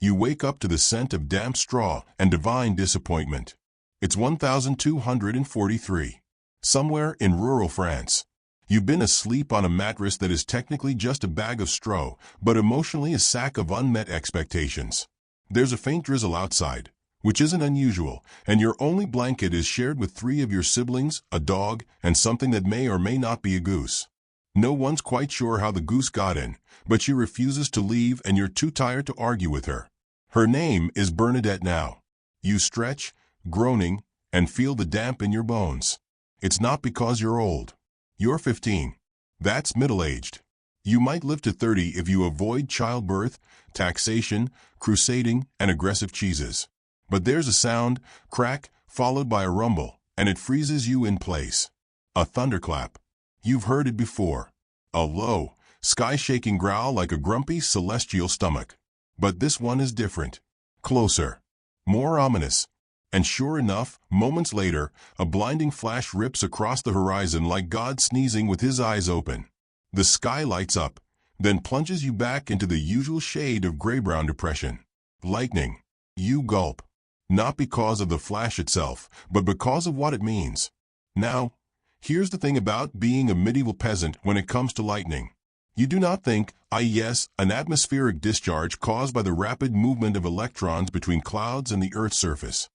You wake up to the scent of damp straw and divine disappointment. It's 1243. Somewhere in rural France. You've been asleep on a mattress that is technically just a bag of straw, but emotionally a sack of unmet expectations. There's a faint drizzle outside, which isn't unusual, and your only blanket is shared with 3 of your siblings, a dog, and something that may or may not be a goose. No one's quite sure how the goose got in, but she refuses to leave and you're too tired to argue with her. Her name is Bernadette now. You stretch, groaning, and feel the damp in your bones. It's not because you're old. You're 15. That's middle-aged. You might live to 30 if you avoid childbirth, taxation, crusading, and aggressive cheeses. But there's a sound, crack, followed by a rumble, and it freezes you in place. A thunderclap. You've heard it before. A low, sky-shaking growl like a grumpy celestial stomach. But this one is different. Closer. More ominous. And sure enough, moments later, a blinding flash rips across the horizon like God sneezing with his eyes open. The sky lights up, then plunges you back into the usual shade of gray-brown depression. Lightning. You gulp. Not because of the flash itself, but because of what it means. Now, here's the thing about being a medieval peasant when it comes to lightning. You do not think, yes, an atmospheric discharge caused by the rapid movement of electrons between clouds and the Earth's surface.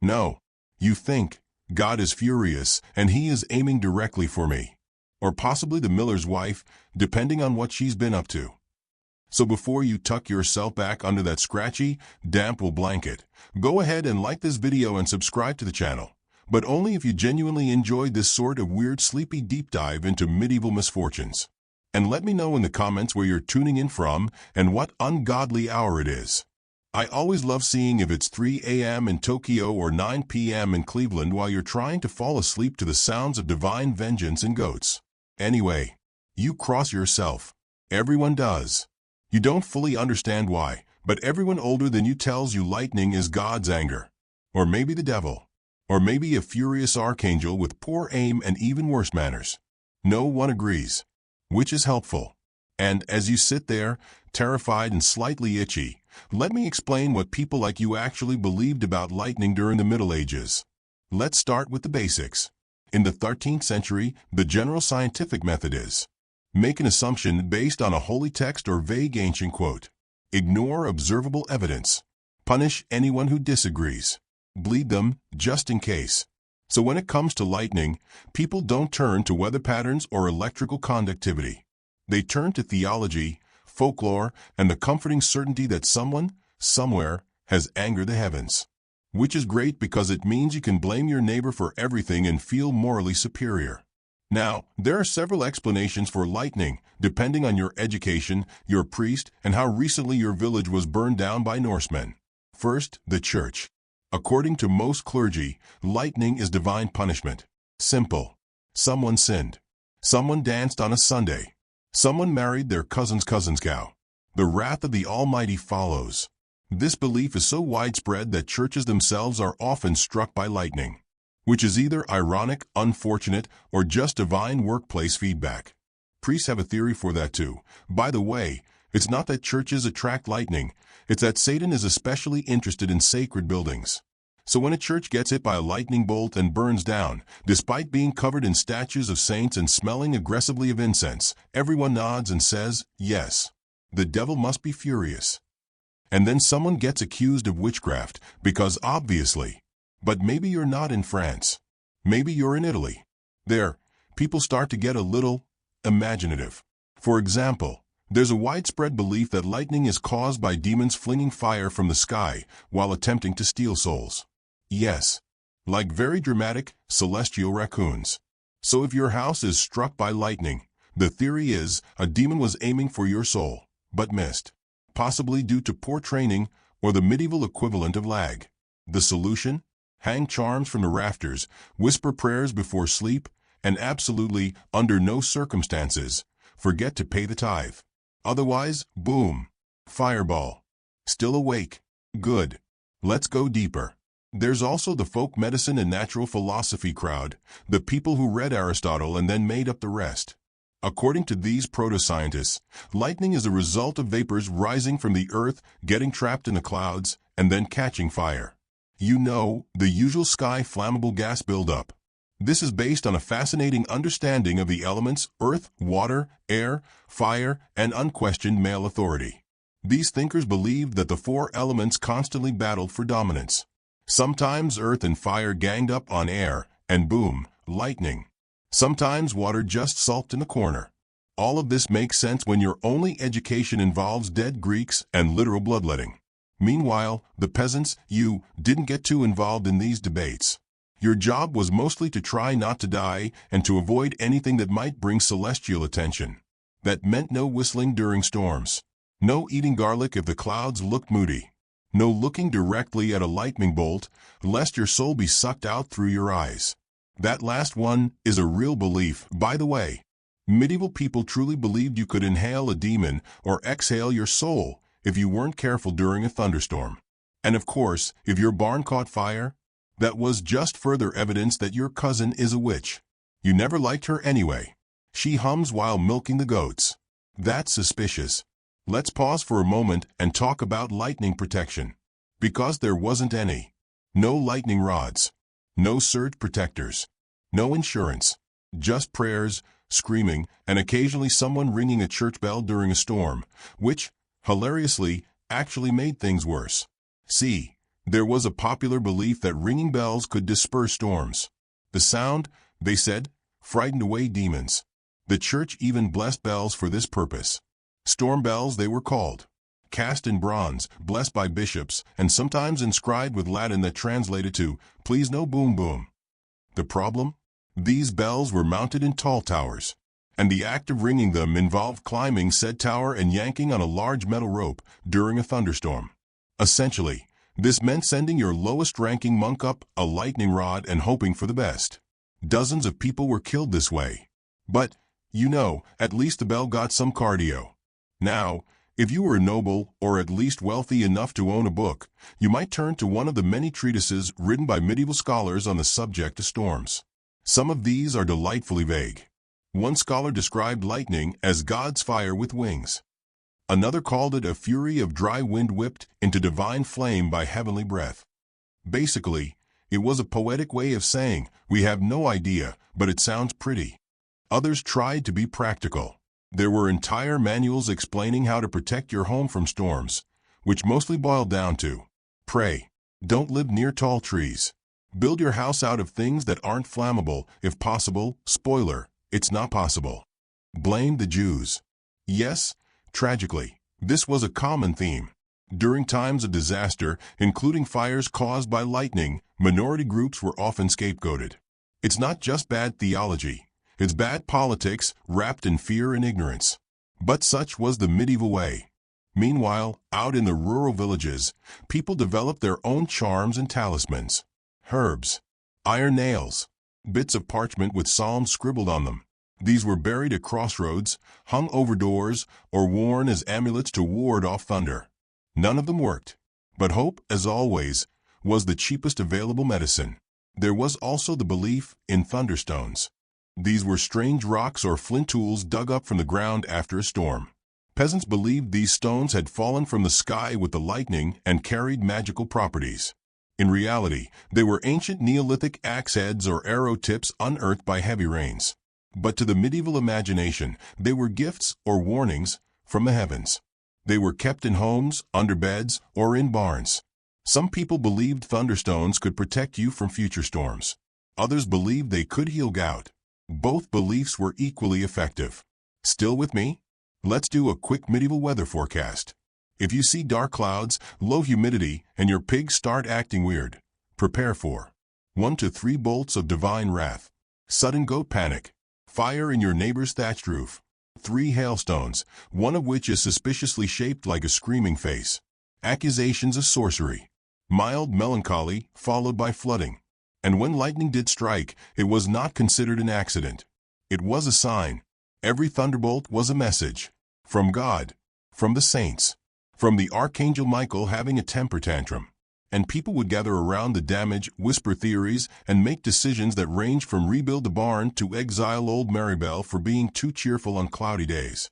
No. You think, God is furious, and he is aiming directly for me. Or possibly the miller's wife, depending on what she's been up to. So before you tuck yourself back under that scratchy, damp wool blanket, go ahead and like this video and subscribe to the channel. But only if you genuinely enjoyed this sort of weird sleepy deep dive into medieval misfortunes. And let me know in the comments where you're tuning in from and what ungodly hour it is. I always love seeing if it's 3 a.m. in Tokyo or 9 p.m. in Cleveland while you're trying to fall asleep to the sounds of divine vengeance and goats. Anyway, you cross yourself. Everyone does. You don't fully understand why, but everyone older than you tells you lightning is God's anger. Or maybe the devil. Or maybe a furious archangel with poor aim and even worse manners. No one agrees. Which is helpful. And as you sit there, terrified and slightly itchy, let me explain what people like you actually believed about lightning during the Middle Ages. Let's start with the basics. In the 13th century, the general scientific method is: make an assumption based on a holy text or vague ancient quote. Ignore observable evidence. Punish anyone who disagrees. Bleed them, just in case. So when it comes to lightning, people don't turn to weather patterns or electrical conductivity. They turn to theology, folklore, and the comforting certainty that someone, somewhere, has angered the heavens. Which is great because it means you can blame your neighbor for everything and feel morally superior. Now, there are several explanations for lightning, depending on your education, your priest, and how recently your village was burned down by Norsemen. First, the church. According to most clergy, lightning is divine punishment. Simple. Someone sinned. Someone danced on a Sunday. Someone married their cousin's cow. The wrath of the Almighty follows. This belief is so widespread that churches themselves are often struck by lightning, which is either ironic, unfortunate, or just divine workplace feedback. Priests have a theory for that too. By the way, it's not that churches attract lightning, it's that Satan is especially interested in sacred buildings. So when a church gets hit by a lightning bolt and burns down, despite being covered in statues of saints and smelling aggressively of incense, everyone nods and says, yes, the devil must be furious. And then someone gets accused of witchcraft, because obviously. But maybe you're not in France. Maybe you're in Italy. There, people start to get a little imaginative. For example, there's a widespread belief that lightning is caused by demons flinging fire from the sky while attempting to steal souls. Yes, like very dramatic, celestial raccoons. So if your house is struck by lightning, the theory is a demon was aiming for your soul, but missed. Possibly due to poor training or the medieval equivalent of lag. The solution? Hang charms from the rafters, whisper prayers before sleep, and absolutely, under no circumstances, forget to pay the tithe. Otherwise, boom. Fireball. Still awake. Good. Let's go deeper. There's also the folk medicine and natural philosophy crowd, the people who read Aristotle and then made up the rest. According to these proto-scientists, lightning is a result of vapors rising from the earth, getting trapped in the clouds, and then catching fire. You know, the usual sky flammable gas buildup. This is based on a fascinating understanding of the elements earth, water, air, fire, and unquestioned male authority. These thinkers believed that the four elements constantly battled for dominance. Sometimes earth and fire ganged up on air, and boom, lightning. Sometimes water just sulked in the corner. All of this makes sense when your only education involves dead Greeks and literal bloodletting. Meanwhile, the peasants, you, didn't get too involved in these debates. Your job was mostly to try not to die and to avoid anything that might bring celestial attention. That meant no whistling during storms. No eating garlic if the clouds looked moody. No looking directly at a lightning bolt, lest your soul be sucked out through your eyes. That last one is a real belief, by the way. Medieval people truly believed you could inhale a demon or exhale your soul if you weren't careful during a thunderstorm. And of course, if your barn caught fire, that was just further evidence that your cousin is a witch. You never liked her anyway. She hums while milking the goats. That's suspicious. Let's pause for a moment and talk about lightning protection. Because there wasn't any. No lightning rods. No surge protectors. No insurance. Just prayers, screaming, and occasionally someone ringing a church bell during a storm, which, hilariously, actually made things worse. See, there was a popular belief that ringing bells could disperse storms. The sound, they said, frightened away demons. The church even blessed bells for this purpose. Storm bells they were called. Cast in bronze, blessed by bishops, and sometimes inscribed with Latin that translated to, "Please no boom boom." The problem? These bells were mounted in tall towers, and the act of ringing them involved climbing said tower and yanking on a large metal rope during a thunderstorm. Essentially, this meant sending your lowest-ranking monk up a lightning rod and hoping for the best. Dozens of people were killed this way. But, you know, at least the bell got some cardio. Now, if you were a noble, or at least wealthy enough to own a book, you might turn to one of the many treatises written by medieval scholars on the subject of storms. Some of these are delightfully vague. One scholar described lightning as God's fire with wings. Another called it a fury of dry wind whipped into divine flame by heavenly breath. Basically, it was a poetic way of saying, we have no idea, but it sounds pretty. Others tried to be practical. There were entire manuals explaining how to protect your home from storms, which mostly boiled down to, pray, don't live near tall trees. Build your house out of things that aren't flammable, if possible. Spoiler, it's not possible. Blame the Jews. Yes, tragically, this was a common theme. During times of disaster, including fires caused by lightning, minority groups were often scapegoated. It's not just bad theology. It's bad politics wrapped in fear and ignorance. But such was the medieval way. Meanwhile, out in the rural villages, people developed their own charms and talismans. Herbs, iron nails, bits of parchment with psalms scribbled on them. These were buried at crossroads, hung over doors, or worn as amulets to ward off thunder. None of them worked. But hope, as always, was the cheapest available medicine. There was also the belief in thunderstones. These were strange rocks or flint tools dug up from the ground after a storm. Peasants believed these stones had fallen from the sky with the lightning and carried magical properties. In reality, they were ancient Neolithic axe heads or arrow tips unearthed by heavy rains. But to the medieval imagination, they were gifts or warnings from the heavens. They were kept in homes, under beds, or in barns. Some people believed thunderstones could protect you from future storms. Others believed they could heal gout. Both beliefs were equally effective. Still with me? Let's do a quick medieval weather forecast. If you see dark clouds, low humidity, and your pigs start acting weird, prepare for 1 to 3 bolts of divine wrath, sudden goat panic, fire in your neighbor's thatched roof, 3 hailstones, one of which is suspiciously shaped like a screaming face, accusations of sorcery, mild melancholy followed by flooding. And when lightning did strike, it was not considered an accident. It was a sign. Every thunderbolt was a message. From God. From the saints. From the Archangel Michael having a temper tantrum. and people would gather around the damage, whisper theories, and make decisions that range from rebuild the barn to exile old Maribel for being too cheerful on cloudy days.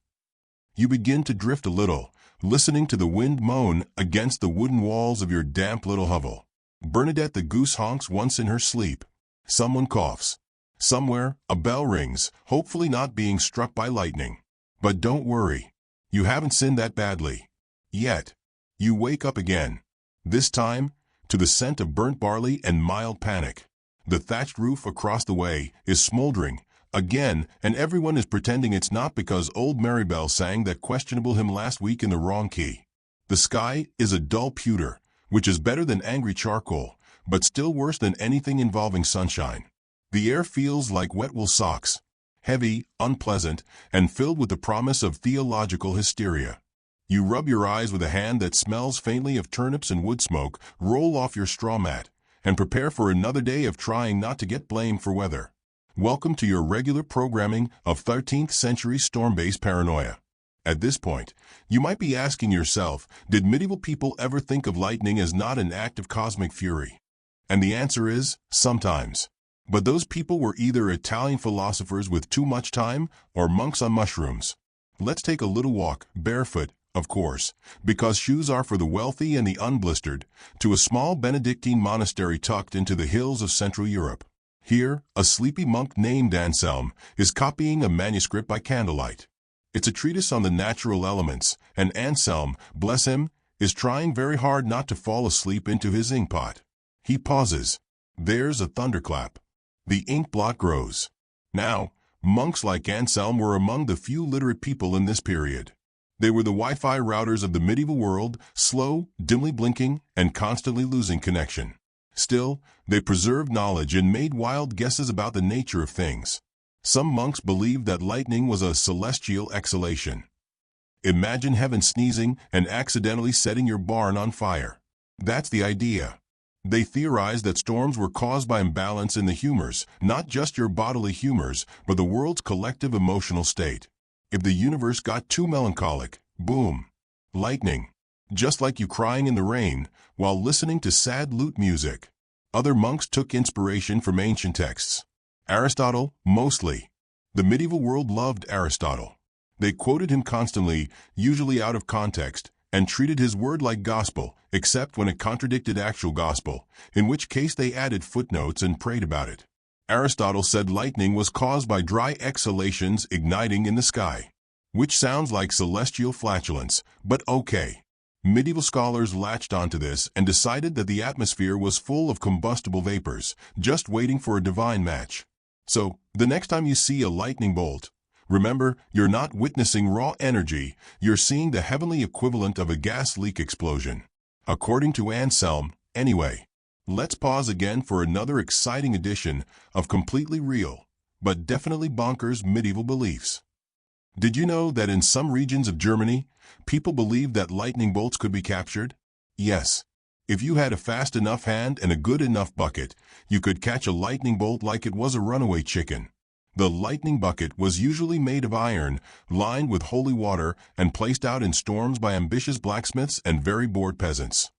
You begin to drift a little, listening to the wind moan against the wooden walls of your damp little hovel. Bernadette the goose honks once in her sleep. Someone coughs. Somewhere, a bell rings, hopefully not being struck by lightning. But don't worry. You haven't sinned that badly. Yet. You wake up again. This time, to the scent of burnt barley and mild panic. The thatched roof across the way is smoldering, again, and everyone is pretending it's not because old Maribel sang that questionable hymn last week in the wrong key. The sky is a dull pewter, which is better than angry charcoal, but still worse than anything involving sunshine. The air feels like wet wool socks, heavy, unpleasant, and filled with the promise of theological hysteria. You rub your eyes with a hand that smells faintly of turnips and wood smoke, roll off your straw mat, and prepare for another day of trying not to get blamed for weather. Welcome to your regular programming of 13th century storm-based paranoia. At this point, you might be asking yourself, did medieval people ever think of lightning as not an act of cosmic fury? And the answer is, sometimes. But those people were either Italian philosophers with too much time or monks on mushrooms. Let's take a little walk, barefoot, of course, because shoes are for the wealthy and the unblistered, to a small Benedictine monastery tucked into the hills of Central Europe. Here, a sleepy monk named Anselm is copying a manuscript by candlelight. It's a treatise on the natural elements, and Anselm, bless him, is trying very hard not to fall asleep into his inkpot. He pauses. There's a thunderclap. The ink blot grows. Now, monks like Anselm were among the few literate people in this period. They were the Wi-Fi routers of the medieval world, slow, dimly blinking, and constantly losing connection. Still, they preserved knowledge and made wild guesses about the nature of things. Some monks believed that lightning was a celestial exhalation. Imagine heaven sneezing and accidentally setting your barn on fire. That's the idea. They theorized that storms were caused by imbalance in the humors, not just your bodily humors, but the world's collective emotional state. If the universe got too melancholic, boom, lightning. Just like you crying in the rain while listening to sad lute music. Other monks took inspiration from ancient texts. Aristotle, mostly. The medieval world loved Aristotle. They quoted him constantly, usually out of context, and treated his word like gospel, except when it contradicted actual gospel, in which case they added footnotes and prayed about it. Aristotle said lightning was caused by dry exhalations igniting in the sky. Which sounds like celestial flatulence, but okay. Medieval scholars latched onto this and decided that the atmosphere was full of combustible vapors, just waiting for a divine match. So, the next time you see a lightning bolt, remember, you're not witnessing raw energy, you're seeing the heavenly equivalent of a gas leak explosion. According to Anselm, anyway. Let's pause again for another exciting edition of completely real, but definitely bonkers medieval beliefs. Did you know that in some regions of Germany, people believed that lightning bolts could be captured? Yes. If you had a fast enough hand and a good enough bucket, you could catch a lightning bolt like it was a runaway chicken. The lightning bucket was usually made of iron, lined with holy water, and placed out in storms by ambitious blacksmiths and very bored peasants.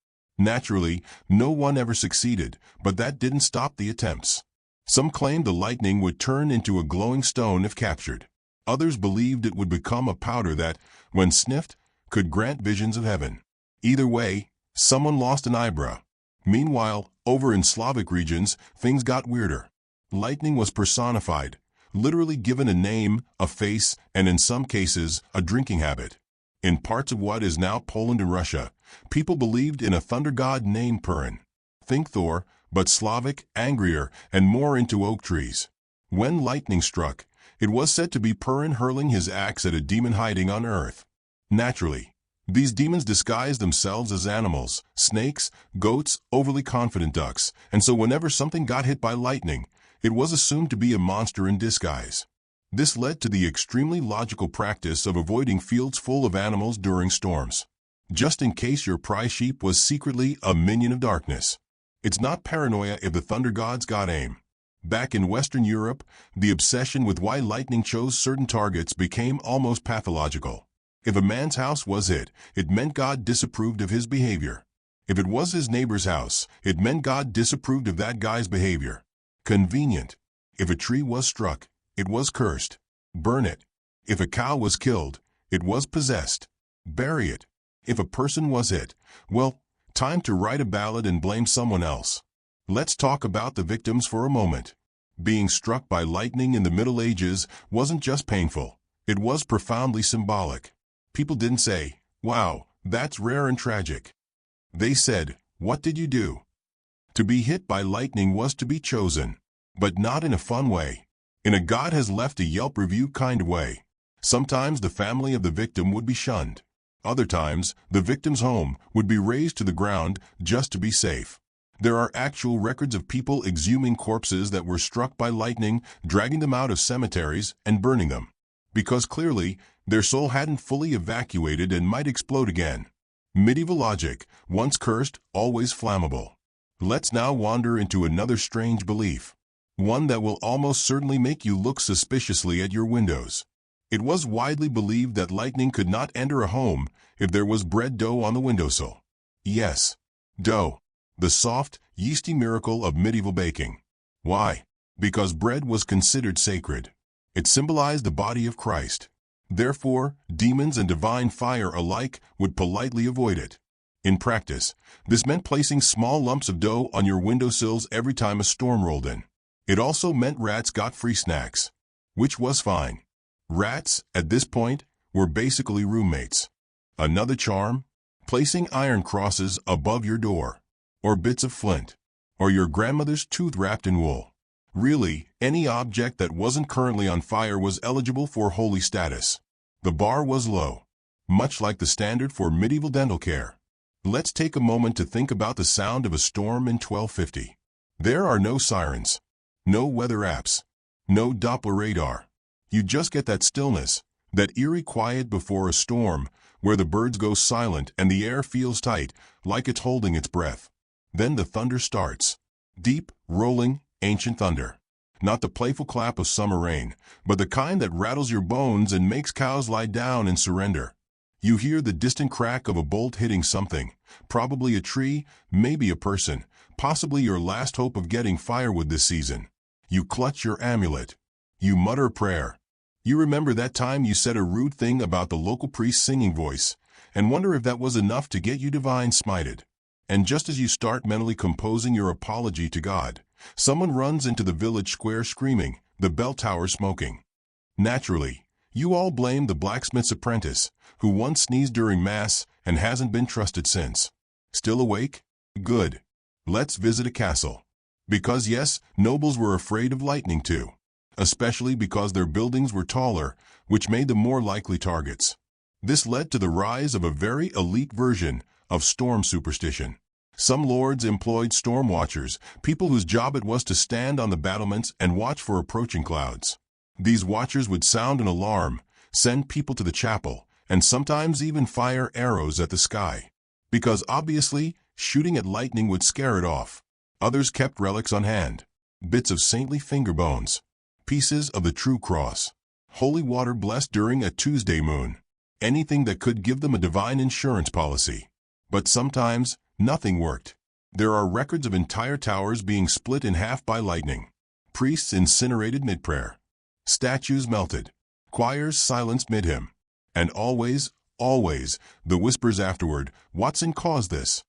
Naturally, no one ever succeeded, but that didn't stop the attempts. Some claimed the lightning would turn into a glowing stone if captured. Others believed it would become a powder that, when sniffed, could grant visions of heaven. Either way, someone lost an eyebrow. Meanwhile, over in Slavic regions, things got weirder. Lightning was personified, literally given a name, a face, and in some cases, a drinking habit. In parts of what is now Poland and Russia, people believed in a thunder god named Purin. Think Thor, but Slavic, angrier, and more into oak trees. When lightning struck, it was said to be Purin hurling his axe at a demon hiding on earth. Naturally, these demons disguised themselves as animals, snakes, goats, overly confident ducks, and so whenever something got hit by lightning, it was assumed to be a monster in disguise. This led to the extremely logical practice of avoiding fields full of animals during storms, just in case your prize sheep was secretly a minion of darkness. It's not paranoia if the thunder gods got aim. Back in Western Europe, the obsession with why lightning chose certain targets became almost pathological. If a man's house was hit, it meant God disapproved of his behavior. If it was his neighbor's house, it meant God disapproved of that guy's behavior. Convenient. If a tree was struck, it was cursed. Burn it. If a cow was killed, it was possessed. Bury it. If a person was hit, well, time to write a ballad and blame someone else. Let's talk about the victims for a moment. Being struck by lightning in the Middle Ages wasn't just painful, it was profoundly symbolic. People didn't say, "Wow, that's rare and tragic." They said, "What did you do?" To be hit by lightning was to be chosen, but not in a fun way. In a God has left a Yelp review kind of way. Sometimes the family of the victim would be shunned. Other times, the victim's home would be razed to the ground just to be safe. There are actual records of people exhuming corpses that were struck by lightning, dragging them out of cemeteries, and burning them. Because clearly, their soul hadn't fully evacuated and might explode again. Medieval logic, once cursed, always flammable. Let's now wander into another strange belief. One that will almost certainly make you look suspiciously at your windows. It was widely believed that lightning could not enter a home if there was bread dough on the windowsill. Yes, dough. The soft, yeasty miracle of medieval baking. Why? Because bread was considered sacred. It symbolized the body of Christ. Therefore, demons and divine fire alike would politely avoid it. In practice, this meant placing small lumps of dough on your windowsills every time a storm rolled in. It also meant rats got free snacks, which was fine. Rats, at this point, were basically roommates. Another charm? Placing iron crosses above your door, or bits of flint, or your grandmother's tooth wrapped in wool. Really, any object that wasn't currently on fire was eligible for holy status. The bar was low, much like the standard for medieval dental care. Let's take a moment to think about the sound of a storm in 1250. There are no sirens, no weather apps, no Doppler radar. You just get that stillness, that eerie quiet before a storm, where the birds go silent and the air feels tight, like it's holding its breath. Then the thunder starts. Deep, rolling, ancient thunder. Not the playful clap of summer rain, but the kind that rattles your bones and makes cows lie down and surrender. You hear the distant crack of a bolt hitting something, probably a tree, maybe a person, possibly your last hope of getting firewood this season. You clutch your amulet. You mutter a prayer. You remember that time you said a rude thing about the local priest's singing voice, and wonder if that was enough to get you divine smited. And just as you start mentally composing your apology to God, someone runs into the village square screaming, the bell tower smoking. Naturally, you all blame the blacksmith's apprentice, who once sneezed during Mass and hasn't been trusted since. Still awake? Good. Let's visit a castle. Because yes, nobles were afraid of lightning too. Especially because their buildings were taller, which made them more likely targets. This led to the rise of a very elite version of storm superstition. Some lords employed storm watchers, people whose job it was to stand on the battlements and watch for approaching clouds. These watchers would sound an alarm, send people to the chapel, and sometimes even fire arrows at the sky. Because obviously, shooting at lightning would scare it off. Others kept relics on hand. Bits of saintly finger bones. Pieces of the true cross. Holy water blessed during a Tuesday moon. Anything that could give them a divine insurance policy. But sometimes, nothing worked. There are records of entire towers being split in half by lightning. Priests incinerated mid-prayer. Statues melted. Choirs silenced mid-hymn. And always, the whispers afterward, Watson caused this.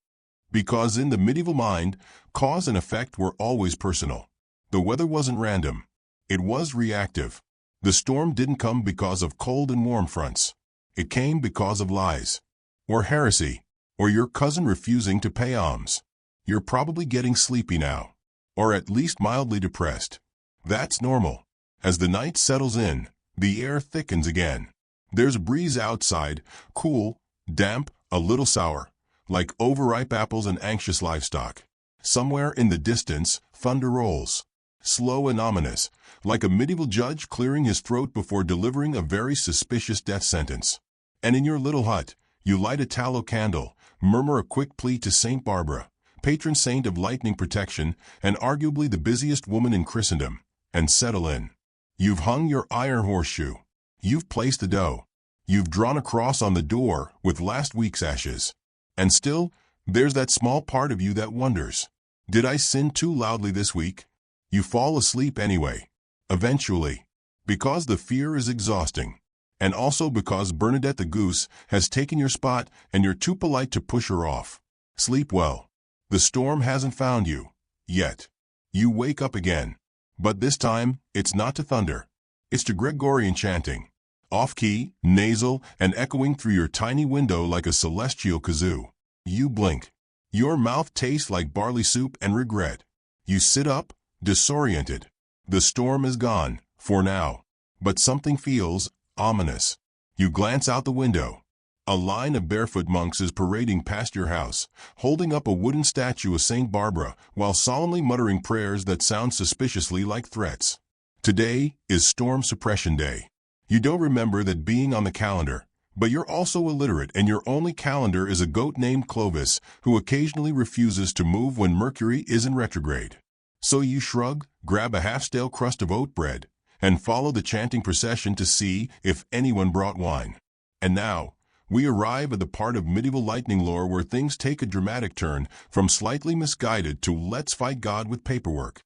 Because in the medieval mind, cause and effect were always personal. The weather wasn't random. It was reactive. The storm didn't come because of cold and warm fronts. It came because of lies. Or heresy. Or your cousin refusing to pay alms. You're probably getting sleepy now. Or at least mildly depressed. That's normal. As the night settles in, the air thickens again. There's a breeze outside, cool, damp, a little sour, like overripe apples and anxious livestock. Somewhere in the distance, thunder rolls. Slow and ominous, like a medieval judge clearing his throat before delivering a very suspicious death sentence. And in your little hut, you light a tallow candle, murmur a quick plea to Saint Barbara, patron saint of lightning protection and arguably the busiest woman in Christendom, and settle in. You've hung your iron horseshoe. You've placed the dough. You've drawn a cross on the door with last week's ashes. And still, There's that small part of you that wonders, did I sin too loudly this week? You fall asleep anyway. Eventually. Because the fear is exhausting. And also because Bernadette the goose has taken your spot and you're too polite to push her off. Sleep well. The storm hasn't found you. Yet. You wake up again. But this time, it's not to thunder. It's to Gregorian chanting. Off-key, nasal, and echoing through your tiny window like a celestial kazoo. You blink. Your mouth tastes like barley soup and regret. You sit up, disoriented. The storm is gone, for now. But something feels ominous. You glance out the window. A line of barefoot monks is parading past your house, holding up a wooden statue of St. Barbara while solemnly muttering prayers that sound suspiciously like threats. Today is Storm Suppression Day. You don't remember that being on the calendar, but you're also illiterate and your only calendar is a goat named Clovis who occasionally refuses to move when Mercury is in retrograde. So you shrug, grab a half-stale crust of oat bread, and follow the chanting procession to see if anyone brought wine. And now, we arrive at the part of medieval lightning lore where things take a dramatic turn from slightly misguided to let's fight God with paperwork.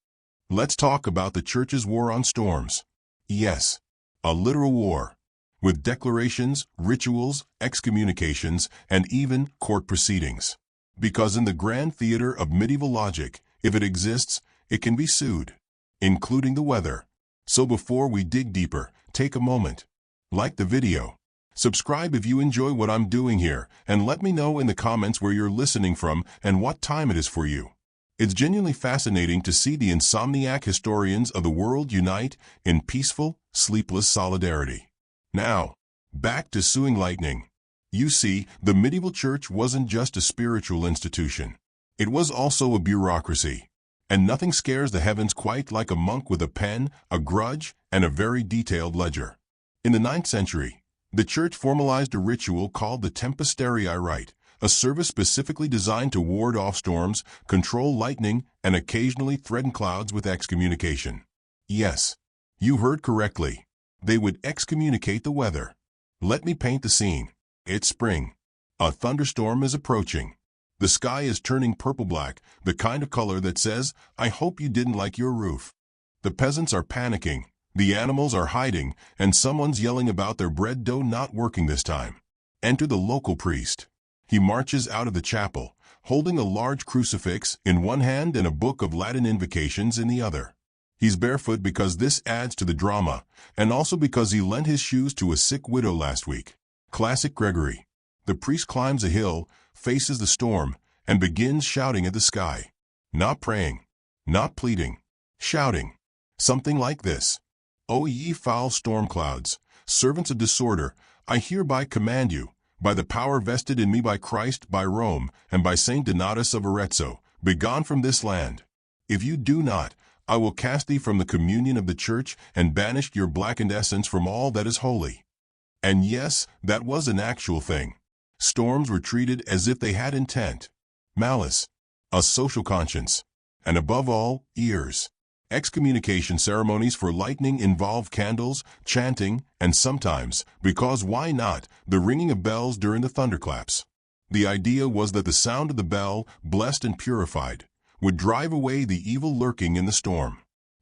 Let's talk about the Church's war on storms. Yes, a literal war. With declarations, rituals, excommunications, and even court proceedings. Because in the grand theater of medieval logic, if it exists, it can be sued, including the weather. So before we dig deeper, take a moment. Like the video. Subscribe if you enjoy what I'm doing here, and let me know in the comments where you're listening from and what time it is for you. It's genuinely fascinating to see the insomniac historians of the world unite in peaceful, sleepless solidarity. Now, back to suing lightning. You see, the medieval church wasn't just a spiritual institution. It was also a bureaucracy. And nothing scares the heavens quite like a monk with a pen, a grudge, and a very detailed ledger. In the 9th century, the church formalized a ritual called the Tempestarii Rite, a service specifically designed to ward off storms, control lightning, and occasionally threaten clouds with excommunication. Yes, you heard correctly. They would excommunicate the weather. Let me paint the scene. It's spring. A thunderstorm is approaching. The sky is turning purple-black, the kind of color that says, I hope you didn't like your roof. The peasants are panicking. The animals are hiding, and someone's yelling about their bread dough not working this time. Enter the local priest. He marches out of the chapel, holding a large crucifix in one hand and a book of Latin invocations in the other. He's barefoot because this adds to the drama, and also because he lent his shoes to a sick widow last week. Classic Gregory. The priest climbs a hill, faces the storm, and begins shouting at the sky. Not praying, not pleading, shouting. Something like this. O ye foul storm clouds, servants of disorder, I hereby command you, by the power vested in me by Christ, by Rome, and by Saint Donatus of Arezzo, begone from this land. If you do not, I will cast thee from the communion of the church and banish your blackened essence from all that is holy. And yes, that was an actual thing. Storms were treated as if they had intent, malice, a social conscience, and above all, ears. Excommunication ceremonies for lightning involve candles, chanting, and sometimes, because why not, the ringing of bells during the thunderclaps. The idea was that the sound of the bell, blessed and purified, would drive away the evil lurking in the storm.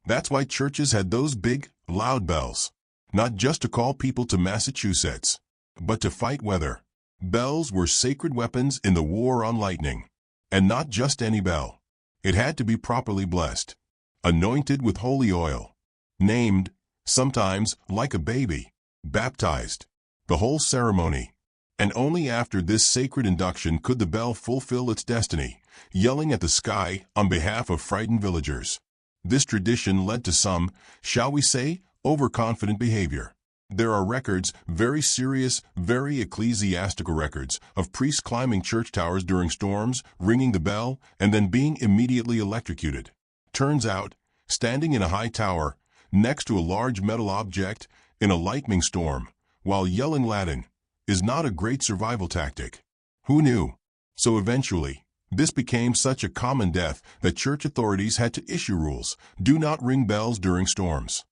That's why churches had those big, loud bells. Not just to call people to Massachusetts, but to fight weather. Bells were sacred weapons in the war on lightning. And not just any bell. It had to be properly blessed. Anointed with holy oil, named, sometimes, like a baby, baptized, the whole ceremony. And only after this sacred induction could the bell fulfill its destiny, yelling at the sky on behalf of frightened villagers. This tradition led to some, shall we say, overconfident behavior. There are records, very serious, very ecclesiastical records, of priests climbing church towers during storms, ringing the bell, and then being immediately electrocuted. Turns out, standing in a high tower, next to a large metal object, in a lightning storm, while yelling Latin, is not a great survival tactic. Who knew? So eventually, this became such a common death that church authorities had to issue rules. Do not ring bells during storms.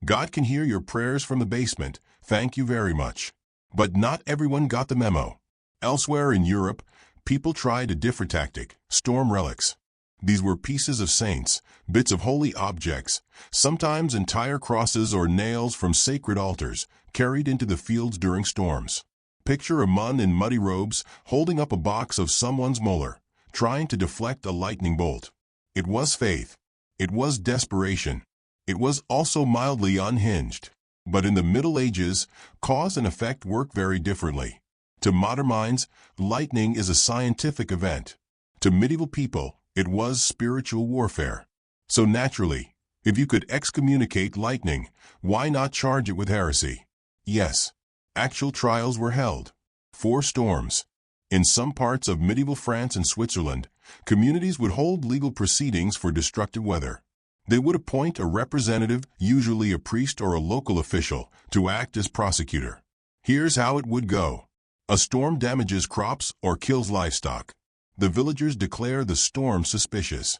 God can hear your prayers from the basement, thank you very much. But not everyone got the memo. Elsewhere in Europe, People tried a different tactic: storm relics. These were pieces of saints, bits of holy objects, sometimes entire crosses or nails from sacred altars, carried into the fields during storms. Picture a man in muddy robes holding up a box of someone's molar, trying to deflect a lightning bolt. It was faith. It was desperation. It was also mildly unhinged. But in the Middle Ages, cause and effect work very differently. To modern minds, lightning is a scientific event. To medieval people, it was spiritual warfare. So naturally, if you could excommunicate lightning, why not charge it with heresy? Yes, actual trials were held. 4 storms. In some parts of medieval France and Switzerland, communities would hold legal proceedings for destructive weather. They would appoint a representative, usually a priest or a local official, to act as prosecutor. Here's how it would go. A storm damages crops or kills livestock. The villagers declare the storm suspicious.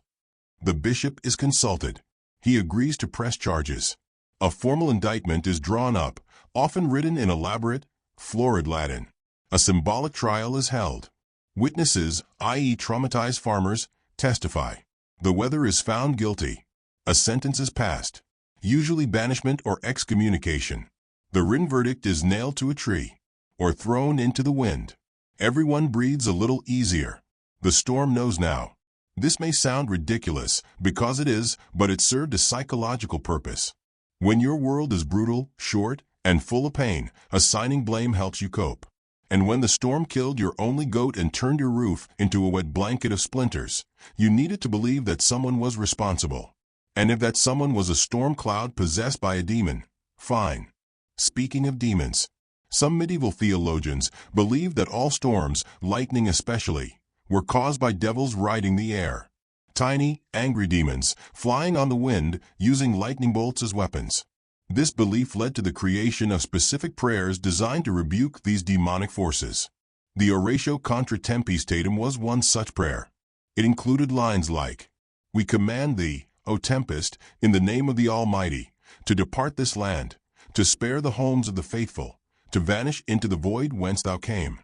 The bishop is consulted. He agrees to press charges. A formal indictment is drawn up, often written in elaborate, florid Latin. A symbolic trial is held. Witnesses, i.e. traumatized farmers, testify. The weather is found guilty. A sentence is passed, usually banishment or excommunication. The written verdict is nailed to a tree or thrown into the wind. Everyone breathes a little easier. The storm knows now. This may sound ridiculous, because it is, but it served a psychological purpose. When your world is brutal, short, and full of pain, assigning blame helps you cope. And when the storm killed your only goat and turned your roof into a wet blanket of splinters, you needed to believe that someone was responsible. And if that someone was a storm cloud possessed by a demon, fine. Speaking of demons, some medieval theologians believed that all storms, lightning especially, were caused by devils riding the air. Tiny, angry demons, flying on the wind, using lightning bolts as weapons. This belief led to the creation of specific prayers designed to rebuke these demonic forces. The Oratio contra Tempestatem was one such prayer. It included lines like, "We command thee, O tempest, in the name of the Almighty, to depart this land, to spare the homes of the faithful, to vanish into the void whence thou came."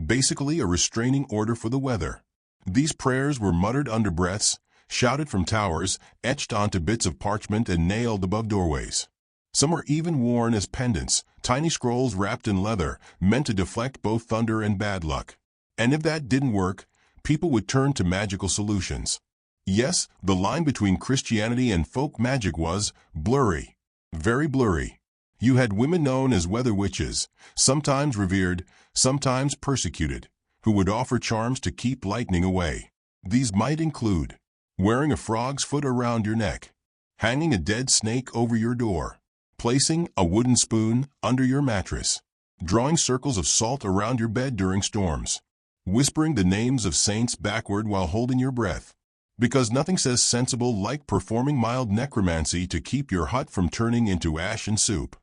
Basically a restraining order for the weather. These prayers were muttered under breaths, shouted from towers, etched onto bits of parchment and nailed above doorways. Some were even worn as pendants, tiny scrolls wrapped in leather, meant to deflect both thunder and bad luck. And if that didn't work, people would turn to magical solutions. Yes, the line between Christianity and folk magic was blurry, very blurry. You had women known as weather witches, sometimes revered, sometimes persecuted, who would offer charms to keep lightning away. These might include wearing a frog's foot around your neck, hanging a dead snake over your door, placing a wooden spoon under your mattress, drawing circles of salt around your bed during storms, whispering the names of saints backward while holding your breath. Because nothing says sensible like performing mild necromancy to keep your hut from turning into ash and soup.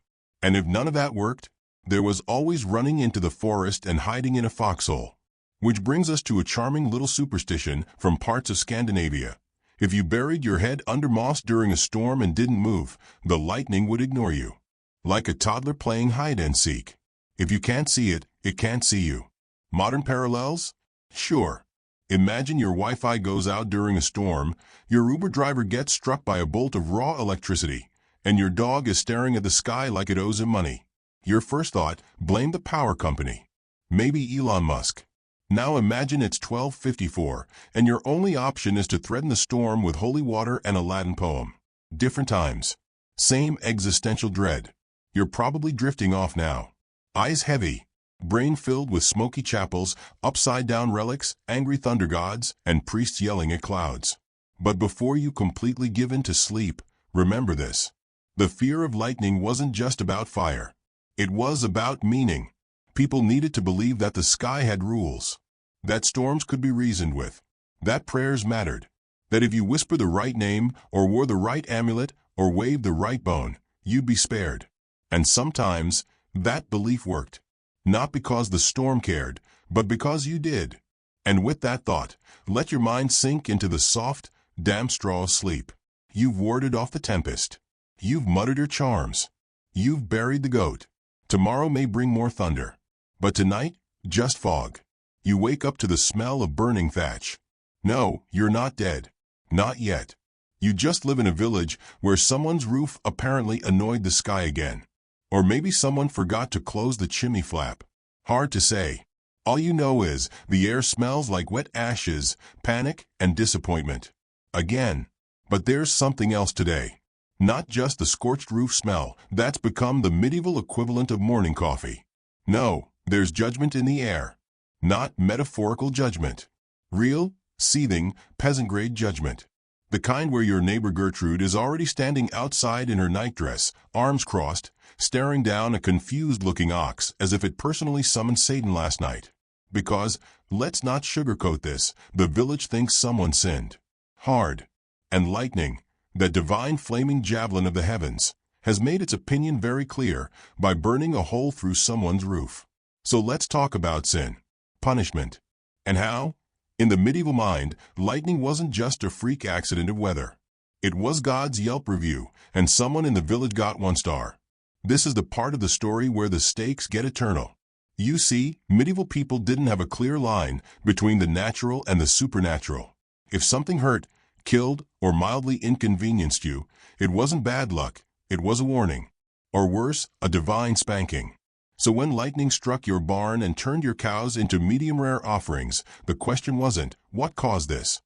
And if none of that worked, there was always running into the forest and hiding in a foxhole. Which brings us to a charming little superstition from parts of Scandinavia. If you buried your head under moss during a storm and didn't move, the lightning would ignore you. Like a toddler playing hide and seek. If you can't see it, it can't see you. Modern parallels? Sure. Imagine your Wi-Fi goes out during a storm, your Uber driver gets struck by a bolt of raw electricity, and your dog is staring at the sky like it owes him money. Your first thought, blame the power company. Maybe Elon Musk. Now imagine it's 12:54, and your only option is to threaten the storm with holy water and a Latin poem. Different times. Same existential dread. You're probably drifting off now. Eyes heavy. Brain filled with smoky chapels, upside-down relics, angry thunder gods, and priests yelling at clouds. But before you completely give in to sleep, remember this. The fear of lightning wasn't just about fire. It was about meaning. People needed to believe that the sky had rules, that storms could be reasoned with, that prayers mattered, that if you whispered the right name, or wore the right amulet, or waved the right bone, you'd be spared. And sometimes, that belief worked. Not because the storm cared, but because you did. And with that thought, let your mind sink into the soft, damp straw of sleep. You've warded off the tempest. You've muttered your charms. You've buried the goat. Tomorrow may bring more thunder. But tonight, just fog. You wake up to the smell of burning thatch. No, you're not dead. Not yet. You just live in a village where someone's roof apparently annoyed the sky again. Or maybe someone forgot to close the chimney flap. Hard to say. All you know is the air smells like wet ashes, panic, and disappointment. Again. But there's something else today. Not just the scorched roof smell that's become the medieval equivalent of morning coffee. No, there's judgment in the air. Not metaphorical judgment. Real, seething, peasant-grade judgment. The kind where your neighbor Gertrude is already standing outside in her nightdress, arms crossed, staring down a confused-looking ox as if it personally summoned Satan last night. Because, let's not sugarcoat this, the village thinks someone sinned. Hard. And lightning, that divine flaming javelin of the heavens, has made its opinion very clear by burning a hole through someone's roof. So let's talk about sin, punishment, and how, in the medieval mind, lightning wasn't just a freak accident of weather. It was God's Yelp review, and someone in the village got 1 star. This is the part of the story where the stakes get eternal. You see, medieval people didn't have a clear line between the natural and the supernatural. If something hurt, killed, or mildly inconvenienced you, it wasn't bad luck, it was a warning. Or worse, a divine spanking. So when lightning struck your barn and turned your cows into medium-rare offerings, the question wasn't, what caused this?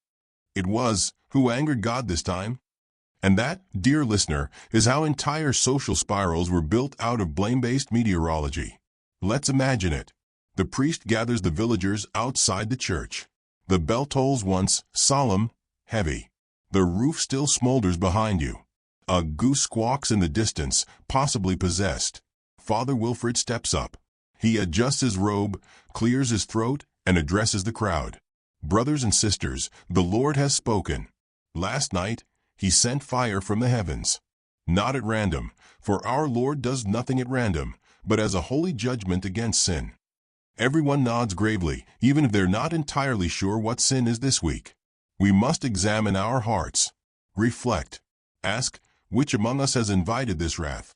It was, who angered God this time? And that, dear listener, is how entire social spirals were built out of blame-based meteorology. Let's imagine it. The priest gathers the villagers outside the church. The bell tolls once, solemn, heavy. The roof still smolders behind you. A goose squawks in the distance, possibly possessed. Father Wilfred steps up. He adjusts his robe, clears his throat, and addresses the crowd. Brothers and sisters, the Lord has spoken. Last night, he sent fire from the heavens. Not at random, for our Lord does nothing at random, but as a holy judgment against sin. Everyone nods gravely, even if they're not entirely sure what sin is this week. We must examine our hearts. Reflect. Ask, which among us has invited this wrath?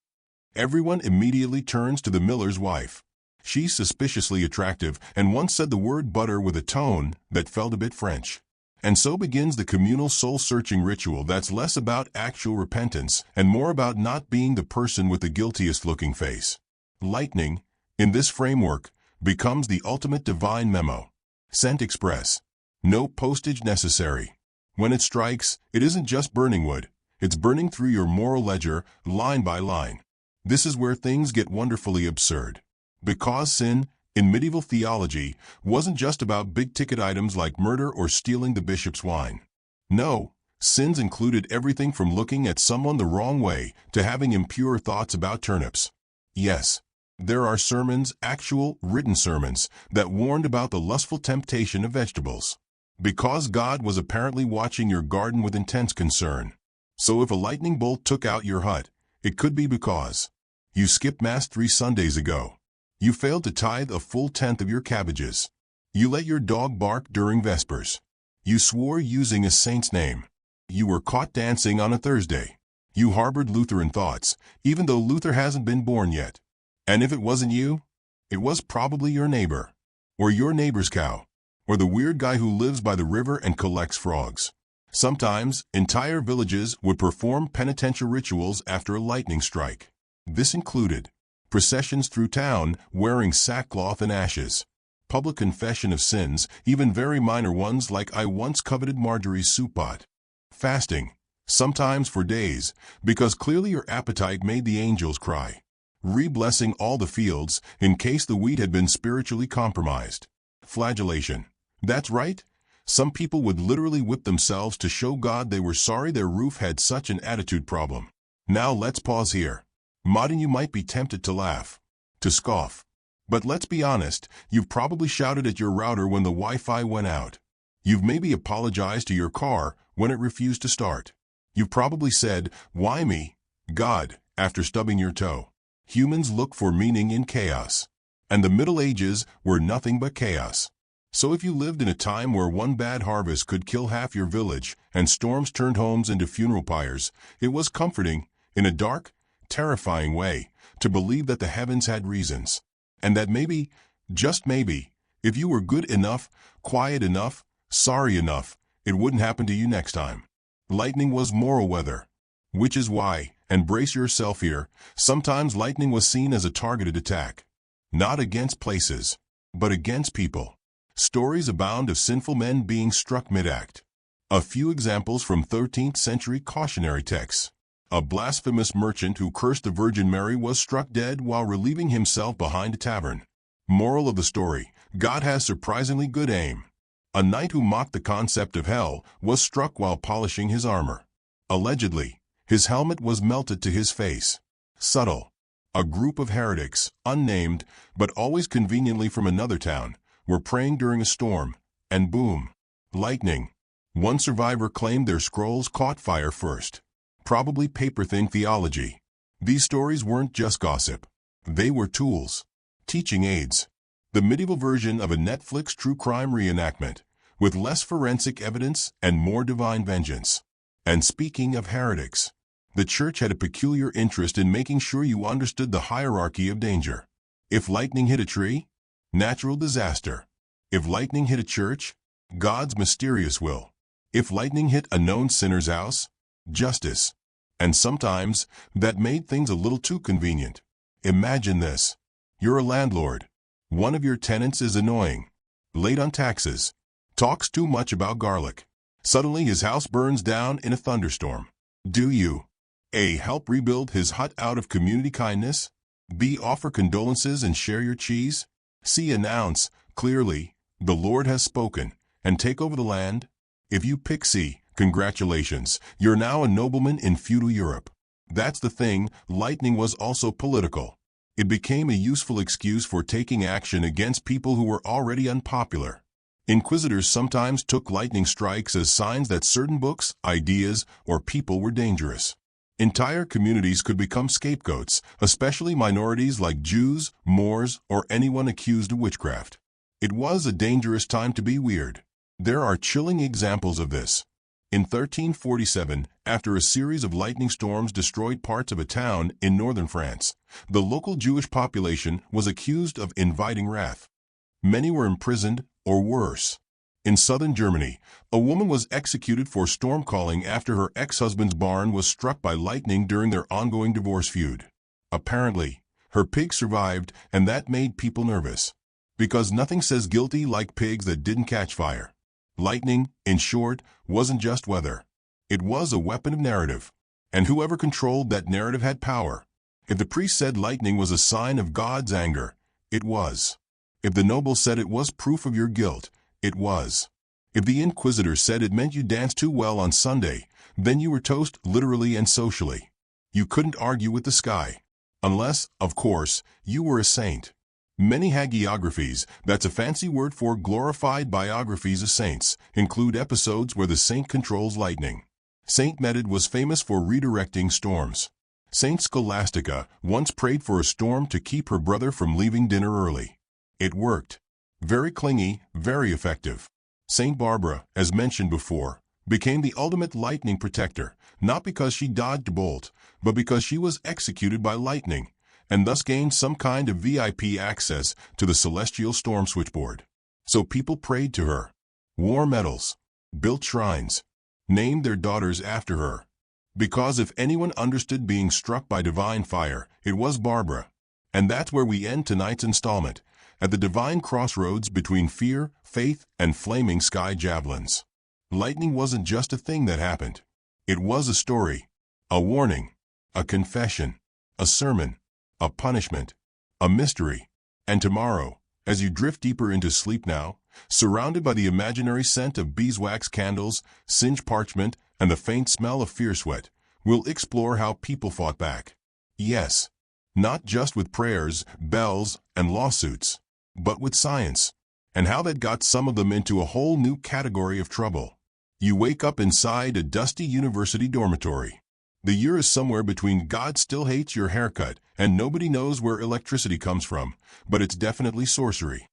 Everyone immediately turns to the miller's wife. She's suspiciously attractive and once said the word butter with a tone that felt a bit French. And so begins the communal soul-searching ritual that's less about actual repentance and more about not being the person with the guiltiest-looking face. Lightning, in this framework, becomes the ultimate divine memo. Sent express. No postage necessary. When it strikes, it isn't just burning wood. It's burning through your moral ledger, line by line. This is where things get wonderfully absurd. Because sin, in medieval theology, wasn't just about big-ticket items like murder or stealing the bishop's wine. No, sins included everything from looking at someone the wrong way to having impure thoughts about turnips. Yes, there are sermons, actual, written sermons, that warned about the lustful temptation of vegetables. Because God was apparently watching your garden with intense concern. So if a lightning bolt took out your hut, it could be because you skipped Mass 3 Sundays ago. You failed to tithe a full tenth of your cabbages. You let your dog bark during Vespers. You swore using a saint's name. You were caught dancing on a Thursday. You harbored Lutheran thoughts, even though Luther hasn't been born yet. And if it wasn't you, it was probably your neighbor, or your neighbor's cow, or the weird guy who lives by the river and collects frogs. Sometimes, entire villages would perform penitential rituals after a lightning strike. This included processions through town wearing sackcloth and ashes, public confession of sins, even very minor ones like I once coveted Marjorie's soup pot, fasting, sometimes for days, because clearly your appetite made the angels cry, re-blessing all the fields in case the wheat had been spiritually compromised, flagellation. That's right. Some people would literally whip themselves to show God they were sorry their roof had such an attitude problem. Now let's pause here. Modern, you might be tempted to laugh, to scoff. But let's be honest, you've probably shouted at your router when the Wi-Fi went out. You've maybe apologized to your car when it refused to start. You've probably said, "Why me, God," after stubbing your toe. Humans look for meaning in chaos. And the Middle Ages were nothing but chaos. So if you lived in a time where one bad harvest could kill half your village and storms turned homes into funeral pyres, it was comforting, in a dark, terrifying way, to believe that the heavens had reasons. And that maybe, just maybe, If you were good enough, quiet enough, sorry enough, it wouldn't happen to you next time. Lightning was moral weather. Which is why, and brace yourself here, sometimes lightning was seen as a targeted attack. Not against places, but against people. Stories abound of sinful men being struck mid-act. A few examples from 13th century cautionary texts. A blasphemous merchant who cursed the Virgin Mary was struck dead while relieving himself behind a tavern. Moral of the story: God has surprisingly good aim. A knight who mocked the concept of hell was struck while polishing his armor. Allegedly, his helmet was melted to his face. Subtle. A group of heretics, unnamed, but always conveniently from another town, were praying during a storm, and boom, lightning. One survivor claimed their scrolls caught fire first. Probably paper-thin theology. These stories weren't just gossip. They were tools. Teaching aids. The medieval version of a Netflix true crime reenactment, with less forensic evidence and more divine vengeance. And speaking of heretics, the church had a peculiar interest in making sure you understood the hierarchy of danger. If lightning hit a tree, natural disaster. If lightning hit a church, God's mysterious will. If lightning hit a known sinner's house, justice. And sometimes, that made things a little too convenient. Imagine this. You're a landlord. One of your tenants is annoying, late on taxes, talks too much about garlic. Suddenly his house burns down in a thunderstorm. Do you A. help rebuild his hut out of community kindness? B. offer condolences and share your cheese? C. announce, clearly, the Lord has spoken, and take over the land? If you pick C, congratulations, you're now a nobleman in feudal Europe. That's the thing, lightning was also political. It became a useful excuse for taking action against people who were already unpopular. Inquisitors sometimes took lightning strikes as signs that certain books, ideas, or people were dangerous. Entire communities could become scapegoats, especially minorities like Jews, Moors, or anyone accused of witchcraft. It was a dangerous time to be weird. There are chilling examples of this. In 1347, after a series of lightning storms destroyed parts of a town in northern France, the local Jewish population was accused of inviting wrath. Many were imprisoned, or worse. In southern Germany, a woman was executed for storm-calling after her ex-husband's barn was struck by lightning during their ongoing divorce feud. Apparently, her pig survived, and that made people nervous. Because nothing says guilty like pigs that didn't catch fire. Lightning, in short, wasn't just weather. It was a weapon of narrative. And whoever controlled that narrative had power. If the priest said lightning was a sign of God's anger, it was. If the noble said it was proof of your guilt, it was. If the inquisitor said it meant you danced too well on Sunday, then you were toast literally and socially. You couldn't argue with the sky. Unless, of course, you were a saint. Many hagiographies, that's a fancy word for glorified biographies of saints, include episodes where the saint controls lightning. Saint Medard was famous for redirecting storms. Saint Scholastica once prayed for a storm to keep her brother from leaving dinner early. It worked. Very clingy, very effective. Saint Barbara, as mentioned before, became the ultimate lightning protector, not because she dodged a bolt, but because she was executed by lightning, and thus gained some kind of VIP access to the celestial storm switchboard. So people prayed to her, wore medals, built shrines, named their daughters after her. Because if anyone understood being struck by divine fire, it was Barbara. And that's where we end tonight's installment, at the divine crossroads between fear, faith, and flaming sky javelins. Lightning wasn't just a thing that happened. It was a story, a warning, a confession, a sermon, a punishment, a mystery. And tomorrow, as you drift deeper into sleep now, surrounded by the imaginary scent of beeswax candles, singed parchment, and the faint smell of fear sweat, we'll explore how people fought back. Yes, not just with prayers, bells, and lawsuits, but with science, and how that got some of them into a whole new category of trouble. You wake up inside a dusty university dormitory. The year is somewhere between God still hates your haircut and nobody knows where electricity comes from, but it's definitely sorcery.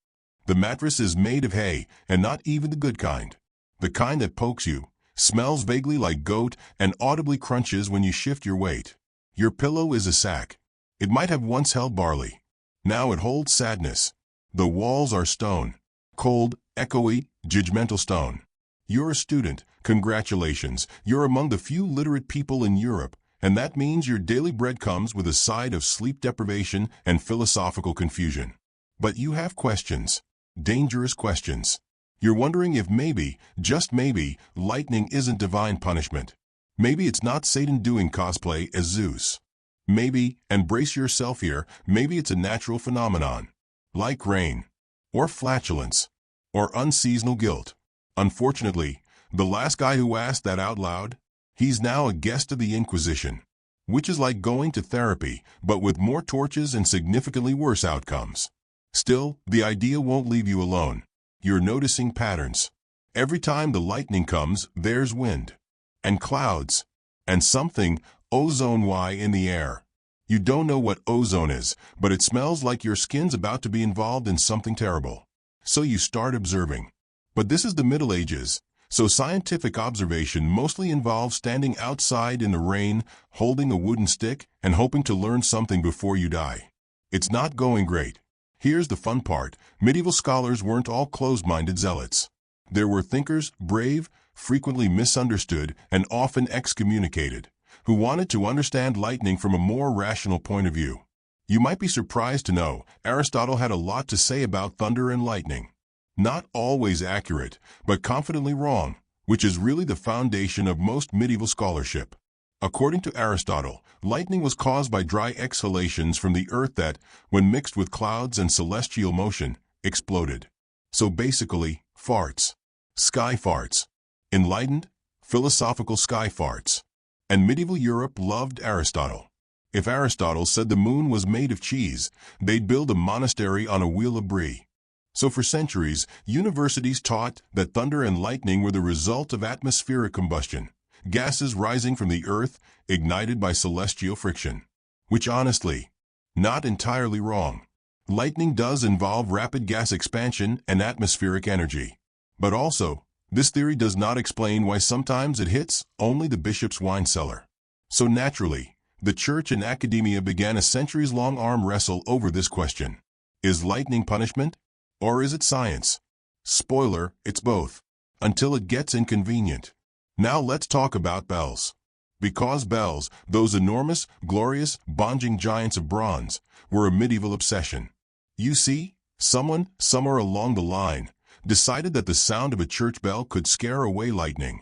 The mattress is made of hay, and not even the good kind. The kind that pokes you, smells vaguely like goat, and audibly crunches when you shift your weight. Your pillow is a sack. It might have once held barley. Now it holds sadness. The walls are stone. Cold, echoey, judgmental stone. You're a student. Congratulations, you're among the few literate people in Europe, and that means your daily bread comes with a side of sleep deprivation and philosophical confusion. But you have questions. Dangerous questions. You're wondering if maybe, just maybe, lightning isn't divine punishment. Maybe it's not Satan doing cosplay as Zeus. Maybe, and brace yourself here, maybe it's a natural phenomenon. Like rain. Or flatulence. Or unseasonal guilt. Unfortunately, the last guy who asked that out loud, he's now a guest of the Inquisition. Which is like going to therapy, but with more torches and significantly worse outcomes. Still, the idea won't leave you alone. You're noticing patterns. Every time the lightning comes, there's wind. And clouds. And something, ozone-y in the air. You don't know what ozone is, but it smells like your skin's about to be involved in something terrible. So you start observing. But this is the Middle Ages, so scientific observation mostly involves standing outside in the rain, holding a wooden stick, and hoping to learn something before you die. It's not going great. Here's the fun part. Medieval scholars weren't all closed-minded zealots. There were thinkers, brave, frequently misunderstood, and often excommunicated, who wanted to understand lightning from a more rational point of view. You might be surprised to know Aristotle had a lot to say about thunder and lightning. Not always accurate, but confidently wrong, which is really the foundation of most medieval scholarship. According to Aristotle, lightning was caused by dry exhalations from the earth that, when mixed with clouds and celestial motion, exploded. So basically, farts. Sky farts. Enlightened, philosophical sky farts. And medieval Europe loved Aristotle. If Aristotle said the moon was made of cheese, they'd build a monastery on a wheel of brie. So for centuries, universities taught that thunder and lightning were the result of atmospheric combustion, gases rising from the earth, ignited by celestial friction. Which honestly, not entirely wrong. Lightning does involve rapid gas expansion and atmospheric energy. But also, this theory does not explain why sometimes it hits only the bishop's wine cellar. So naturally, the church and academia began a centuries-long arm wrestle over this question. Is lightning punishment? Or is it science? Spoiler, it's both. Until it gets inconvenient. Now let's talk about bells. Because bells, those enormous, glorious, bonging giants of bronze, were a medieval obsession. You see, someone, somewhere along the line, decided that the sound of a church bell could scare away lightning.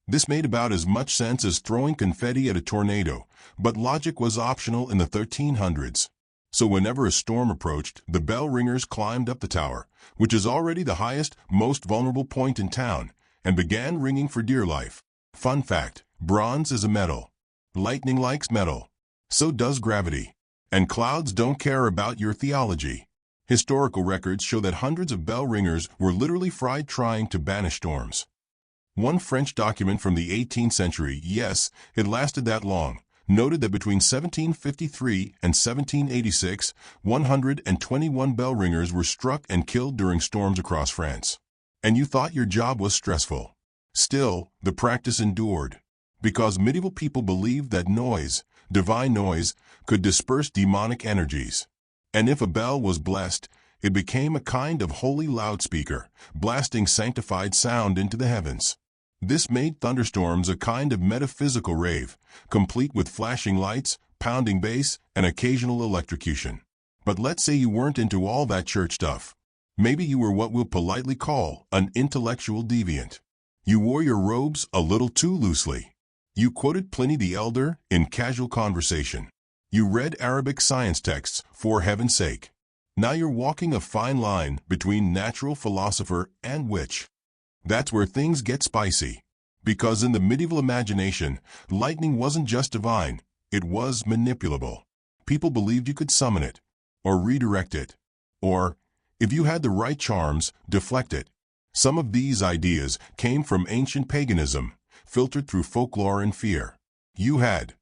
This made about as much sense as throwing confetti at a tornado, but logic was optional in the 1300s. So whenever a storm approached, the bell ringers climbed up the tower, which is already the highest, most vulnerable point in town, and began ringing for dear life. Fun fact, bronze is a metal. Lightning likes metal. So does gravity. And clouds don't care about your theology. Historical records show that hundreds of bell ringers were literally fried trying to banish storms. One French document from the 18th century, yes, it lasted that long, noted that between 1753 and 1786, 121 bell ringers were struck and killed during storms across France. And you thought your job was stressful. Still, the practice endured. Because medieval people believed that noise, divine noise, could disperse demonic energies. And if a bell was blessed, it became a kind of holy loudspeaker, blasting sanctified sound into the heavens. This made thunderstorms a kind of metaphysical rave, complete with flashing lights, pounding bass, and occasional electrocution. But let's say you weren't into all that church stuff. Maybe you were what we'll politely call an intellectual deviant. You wore your robes a little too loosely. You quoted Pliny the Elder in casual conversation. You read Arabic science texts, for heaven's sake. Now you're walking a fine line between natural philosopher and witch. That's where things get spicy. Because in the medieval imagination, lightning wasn't just divine, it was manipulable. People believed you could summon it, or redirect it, or, if you had the right charms, deflect it. Some of these ideas came from ancient paganism, filtered through folklore and fear. You had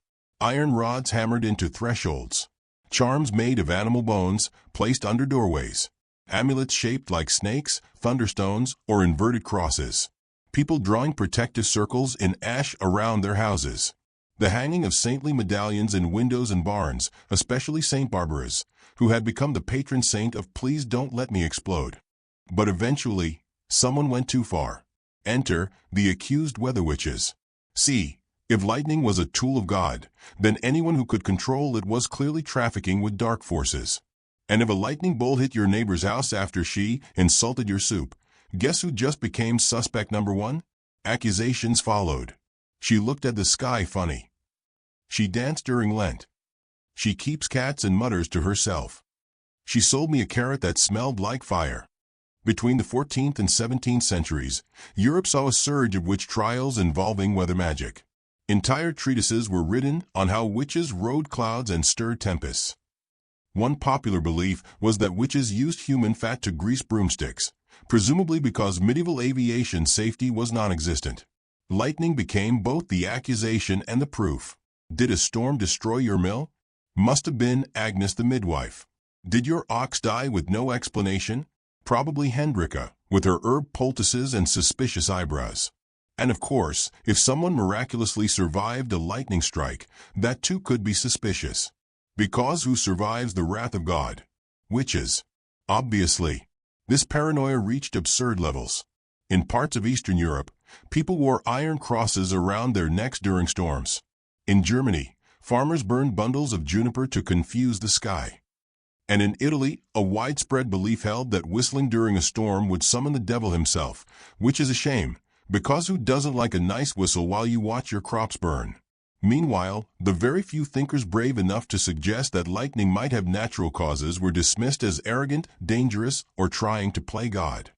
iron rods hammered into thresholds, charms made of animal bones placed under doorways, amulets shaped like snakes, thunderstones, or inverted crosses, people drawing protective circles in ash around their houses, the hanging of saintly medallions in windows and barns, especially Saint Barbara's, who had become the patron saint of Please Don't Let Me Explode. But eventually, someone went too far. Enter the accused weather witches. See, if lightning was a tool of God, then anyone who could control it was clearly trafficking with dark forces. And if a lightning bolt hit your neighbor's house after she insulted your soup, guess who just became suspect number one? Accusations followed. She looked at the sky funny. She danced during Lent. She keeps cats and mutters to herself. She sold me a carrot that smelled like fire. Between the 14th and 17th centuries, Europe saw a surge of witch trials involving weather magic. Entire treatises were written on how witches rode clouds and stirred tempests. One popular belief was that witches used human fat to grease broomsticks, presumably because medieval aviation safety was non-existent. Lightning became both the accusation and the proof. Did a storm destroy your mill? Must have been Agnes the midwife. Did your ox die with no explanation? Probably Hendrika, with her herb poultices and suspicious eyebrows. And of course, if someone miraculously survived a lightning strike, that too could be suspicious. Because who survives the wrath of God? Witches. Obviously. This paranoia reached absurd levels. In parts of Eastern Europe, people wore iron crosses around their necks during storms. In Germany, farmers burned bundles of juniper to confuse the sky. And in Italy, a widespread belief held that whistling during a storm would summon the devil himself, which is a shame, because who doesn't like a nice whistle while you watch your crops burn? Meanwhile, the very few thinkers brave enough to suggest that lightning might have natural causes were dismissed as arrogant, dangerous, or trying to play God.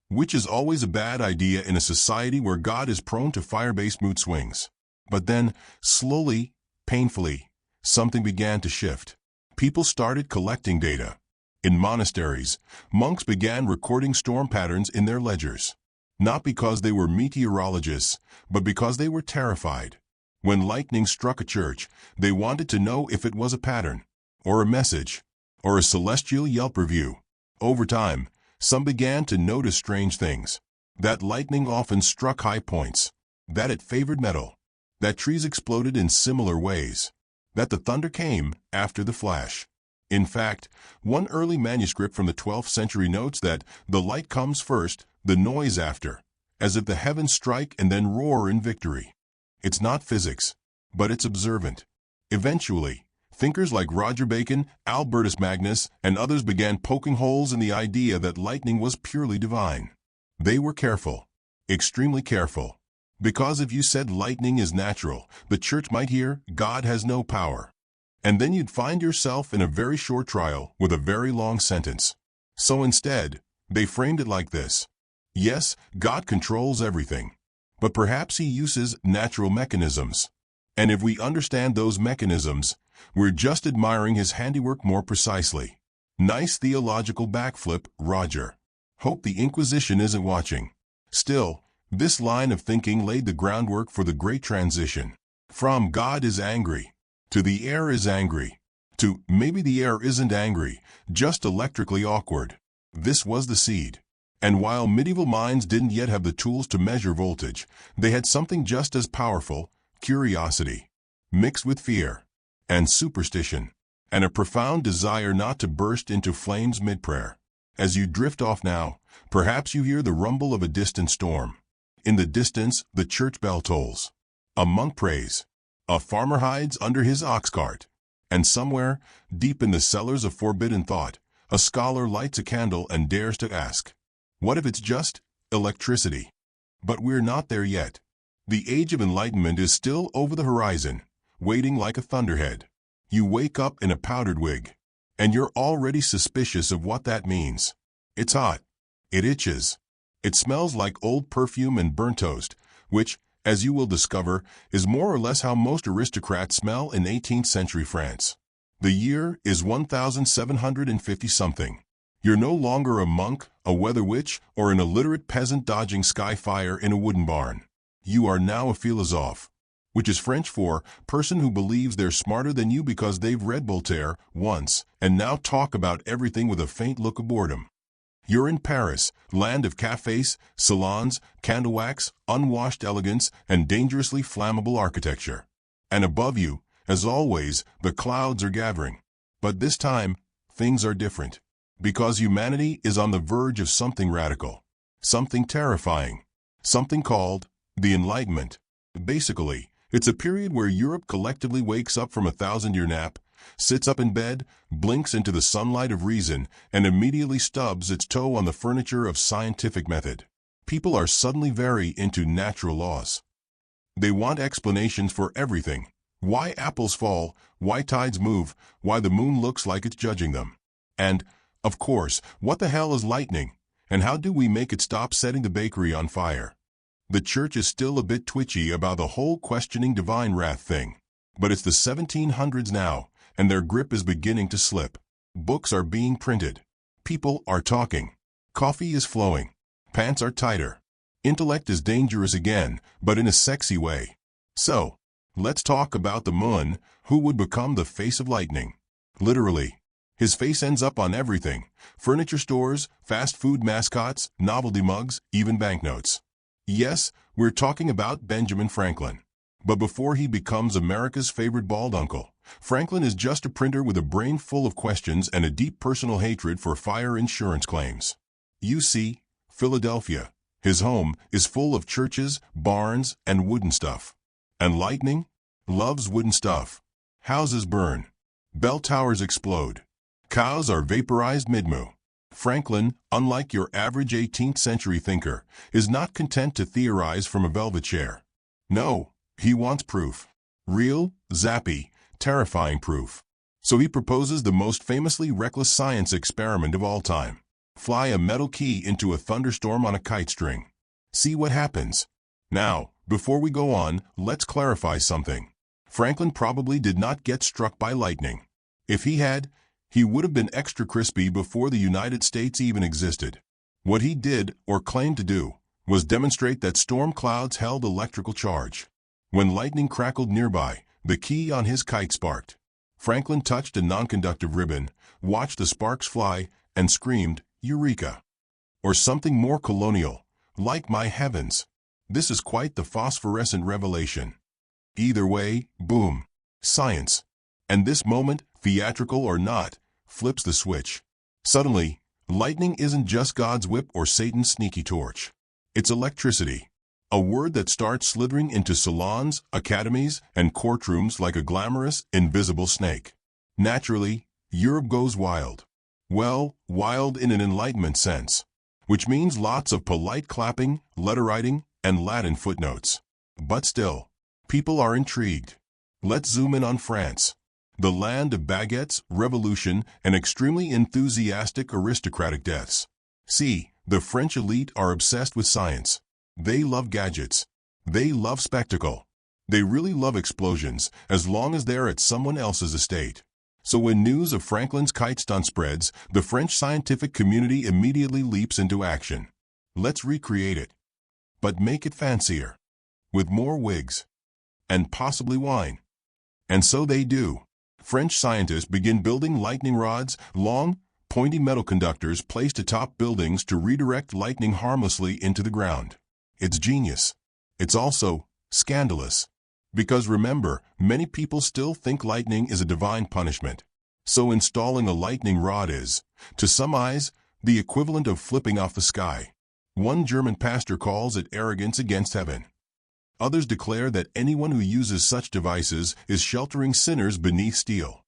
Which is always a bad idea in a society where God is prone to fire-based mood swings. But then, slowly, painfully, something began to shift. People started collecting data. In monasteries, monks began recording storm patterns in their ledgers. Not because they were meteorologists, but because they were terrified. When lightning struck a church, they wanted to know if it was a pattern, or a message, or a celestial Yelp review. Over time, some began to notice strange things. That lightning often struck high points. That it favored metal. That trees exploded in similar ways. That the thunder came after the flash. In fact, one early manuscript from the 12th century notes that the light comes first, the noise after, as if the heavens strike and then roar in victory. It's not physics, but it's observant. Eventually, thinkers like Roger Bacon, Albertus Magnus, and others began poking holes in the idea that lightning was purely divine. They were careful, extremely careful, because if you said lightning is natural, the church might hear God has no power. And then you'd find yourself in a very short trial with a very long sentence. So instead, they framed it like this. Yes, God controls everything, but perhaps he uses natural mechanisms. And if we understand those mechanisms, we're just admiring his handiwork more precisely. Nice theological backflip, Roger. Hope the Inquisition isn't watching. Still, this line of thinking laid the groundwork for the great transition. From God is angry, to the air is angry, to maybe the air isn't angry, just electrically awkward. This was the seed. And while medieval minds didn't yet have the tools to measure voltage, they had something just as powerful, curiosity, mixed with fear, and superstition, and a profound desire not to burst into flames mid-prayer. As you drift off now, perhaps you hear the rumble of a distant storm. In the distance, the church bell tolls. A monk prays. A farmer hides under his ox cart. And somewhere, deep in the cellars of forbidden thought, a scholar lights a candle and dares to ask, what if it's just electricity? But we're not there yet. The age of enlightenment is still over the horizon, waiting like a thunderhead. You wake up in a powdered wig, and you're already suspicious of what that means. It's hot. It itches. It smells like old perfume and burnt toast, which, as you will discover, is more or less how most aristocrats smell in 18th century France. The year is 1750-something. You're no longer a monk, a weather witch, or an illiterate peasant dodging sky fire in a wooden barn. You are now a philosophe, which is French for person who believes they're smarter than you because they've read Voltaire once and now talk about everything with a faint look of boredom. You're in Paris, land of cafes, salons, candle wax, unwashed elegance, and dangerously flammable architecture. And above you, as always, the clouds are gathering. But this time, things are different. Because humanity is on the verge of something radical, something terrifying, something called the Enlightenment. Basically, it's a period where Europe collectively wakes up from a thousand-year nap, sits up in bed, blinks into the sunlight of reason, and immediately stubs its toe on the furniture of scientific method. People are suddenly very into natural laws. They want explanations for everything. Why apples fall, why tides move, why the moon looks like it's judging them. And, of course, what the hell is lightning? And how do we make it stop setting the bakery on fire? The church is still a bit twitchy about the whole questioning divine wrath thing. But it's the 1700s now, and their grip is beginning to slip. Books are being printed. People are talking. Coffee is flowing. Pants are tighter. Intellect is dangerous again, but in a sexy way. So, let's talk about the moon, who would become the face of lightning. Literally. His face ends up on everything. Furniture stores, fast food mascots, novelty mugs, even banknotes. Yes, we're talking about Benjamin Franklin. But before he becomes America's favorite bald uncle, Franklin is just a printer with a brain full of questions and a deep personal hatred for fire insurance claims. You see, Philadelphia, his home, is full of churches, barns, and wooden stuff. And lightning? Loves wooden stuff. Houses burn. Bell towers explode. Cows are vaporized mid-moo. Franklin, unlike your average 18th century thinker, is not content to theorize from a velvet chair. No, he wants proof. Real, zappy, terrifying proof. So he proposes the most famously reckless science experiment of all time. Fly a metal key into a thunderstorm on a kite string. See what happens. Now, before we go on, let's clarify something. Franklin probably did not get struck by lightning. If he had, he would have been extra crispy before the United States even existed. What he did, or claimed to do, was demonstrate that storm clouds held electrical charge. When lightning crackled nearby, the key on his kite sparked. Franklin touched a non-conductive ribbon, watched the sparks fly, and screamed, "Eureka!" Or something more colonial, like "My heavens! This is quite the phosphorescent revelation." Either way, boom. Science. And this moment, theatrical or not, flips the switch. Suddenly, lightning isn't just God's whip or Satan's sneaky torch. It's electricity. A word that starts slithering into salons, academies, and courtrooms like a glamorous, invisible snake. Naturally, Europe goes wild. Well, wild in an Enlightenment sense. Which means lots of polite clapping, letter writing, and Latin footnotes. But still, people are intrigued. Let's zoom in on France. The land of baguettes, revolution, and extremely enthusiastic aristocratic deaths. See, the French elite are obsessed with science. They love gadgets. They love spectacle. They really love explosions, as long as they're at someone else's estate. So when news of Franklin's kite stunt spreads, the French scientific community immediately leaps into action. Let's recreate it. But make it fancier. With more wigs. And possibly wine. And so they do. French scientists begin building lightning rods, long, pointy metal conductors placed atop buildings to redirect lightning harmlessly into the ground. It's genius. It's also scandalous. Because remember, many people still think lightning is a divine punishment. So installing a lightning rod is, to some eyes, the equivalent of flipping off the sky. One German pastor calls it arrogance against heaven. Others declare that anyone who uses such devices is sheltering sinners beneath steel.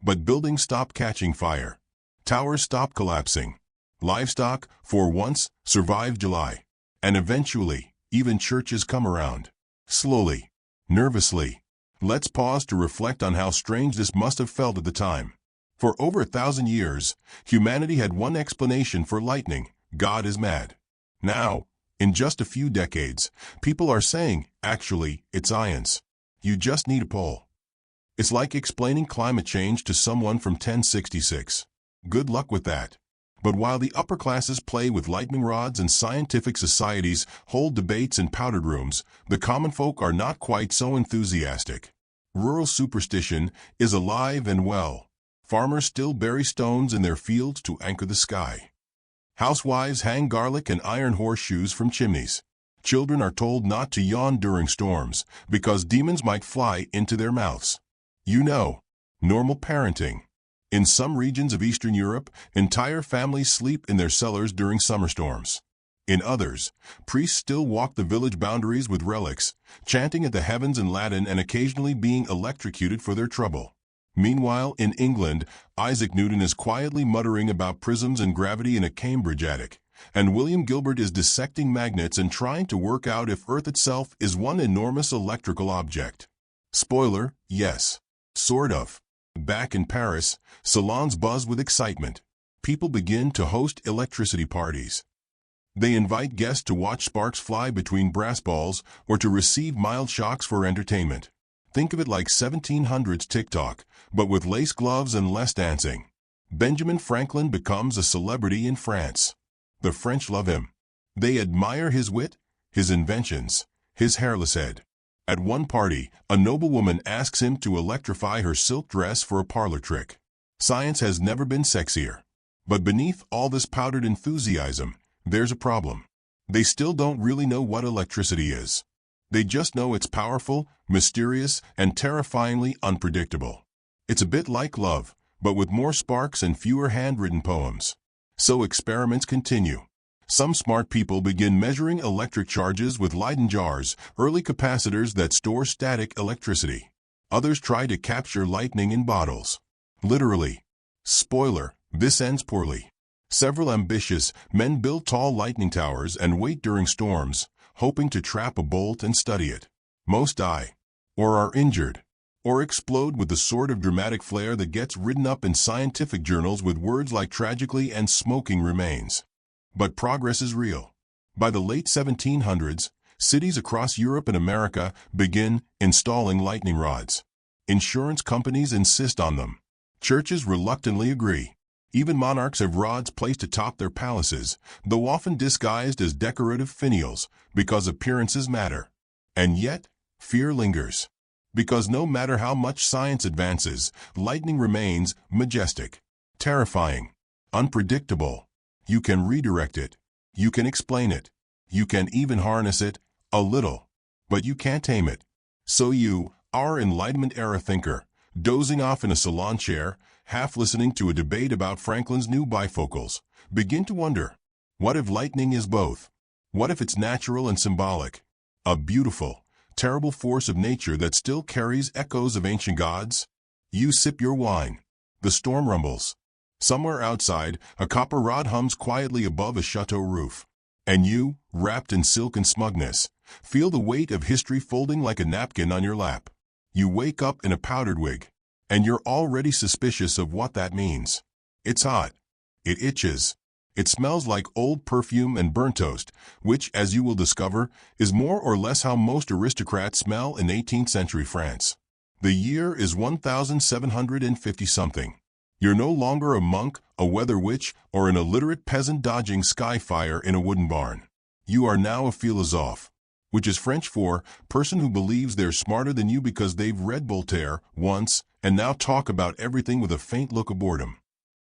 But buildings stop catching fire. Towers stop collapsing. Livestock, for once, survive July. And eventually, even churches come around. Slowly. Nervously. Let's pause to reflect on how strange this must have felt at the time. For over 1,000 years, humanity had one explanation for lightning: God is mad. Now, in just a few decades, people are saying, actually, it's science. You just need a poll. It's like explaining climate change to someone from 1066. Good luck with that. But while the upper classes play with lightning rods and scientific societies hold debates in powdered rooms, the common folk are not quite so enthusiastic. Rural superstition is alive and well. Farmers still bury stones in their fields to anchor the sky. Housewives hang garlic and iron horseshoes from chimneys. Children are told not to yawn during storms because demons might fly into their mouths. You know, normal parenting. In some regions of Eastern Europe, entire families sleep in their cellars during summer storms. In others, priests still walk the village boundaries with relics, chanting at the heavens in Latin and occasionally being electrocuted for their trouble. Meanwhile, in England, Isaac Newton is quietly muttering about prisms and gravity in a Cambridge attic, and William Gilbert is dissecting magnets and trying to work out if Earth itself is one enormous electrical object. Spoiler, yes. Sort of. Back in Paris, salons buzz with excitement. People begin to host electricity parties. They invite guests to watch sparks fly between brass balls or to receive mild shocks for entertainment. Think of it like 1700s TikTok, but with lace gloves and less dancing. Benjamin Franklin becomes a celebrity in France. The French love him. They admire his wit, his inventions, his hairless head. At one party, a noblewoman asks him to electrify her silk dress for a parlor trick. Science has never been sexier. But beneath all this powdered enthusiasm, there's a problem. They still don't really know what electricity is. They just know it's powerful, mysterious, and terrifyingly unpredictable. It's a bit like love, but with more sparks and fewer handwritten poems. So experiments continue. Some smart people begin measuring electric charges with Leyden jars, early capacitors that store static electricity. Others try to capture lightning in bottles. Literally. Spoiler, this ends poorly. Several ambitious men build tall lightning towers and wait during storms, hoping to trap a bolt and study it. Most die, or are injured, or explode with the sort of dramatic flair that gets written up in scientific journals with words like tragically and smoking remains. But progress is real. By the late 1700s, cities across Europe and America begin installing lightning rods. Insurance companies insist on them. Churches reluctantly agree. Even monarchs have rods placed atop their palaces, though often disguised as decorative finials, because appearances matter. And yet, fear lingers. Because no matter how much science advances, lightning remains majestic, terrifying, unpredictable. You can redirect it. You can explain it. You can even harness it, a little. But you can't tame it. So you, our Enlightenment-era thinker, dozing off in a salon chair, half listening to a debate about Franklin's new bifocals, begin to wonder, what if lightning is both? What if it's natural and symbolic? A beautiful, terrible force of nature that still carries echoes of ancient gods? You sip your wine. The storm rumbles. Somewhere outside, a copper rod hums quietly above a chateau roof. And you, wrapped in silk and smugness, feel the weight of history folding like a napkin on your lap. You wake up in a powdered wig, and you're already suspicious of what that means. It's hot. It itches. It smells like old perfume and burnt toast, which, as you will discover, is more or less how most aristocrats smell in 18th century France. The year is 1750-something. You're no longer a monk, a weather witch, or an illiterate peasant dodging sky fire in a wooden barn. You are now a philosophe, which is French for person who believes they're smarter than you because they've read Voltaire once and now talk about everything with a faint look of boredom.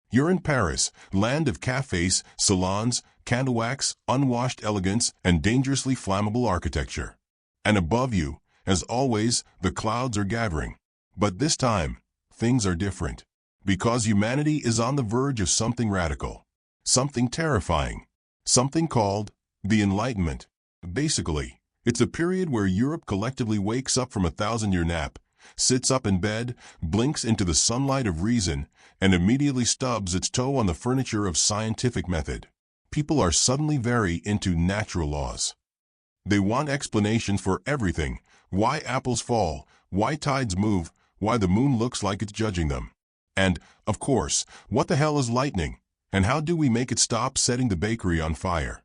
You're in Paris, land of cafes, salons, candle wax, unwashed elegance, and dangerously flammable architecture. And above you, as always, the clouds are gathering. But this time, things are different. Because humanity is on the verge of something radical, something terrifying, something called the Enlightenment. Basically, it's a period where Europe collectively wakes up from a 1,000-year nap, sits up in bed, blinks into the sunlight of reason, and immediately stubs its toe on the furniture of scientific method. People are suddenly very into natural laws. They want explanations for everything: why apples fall, why tides move, why the moon looks like it's judging them. And, of course, what the hell is lightning? And how do we make it stop setting the bakery on fire?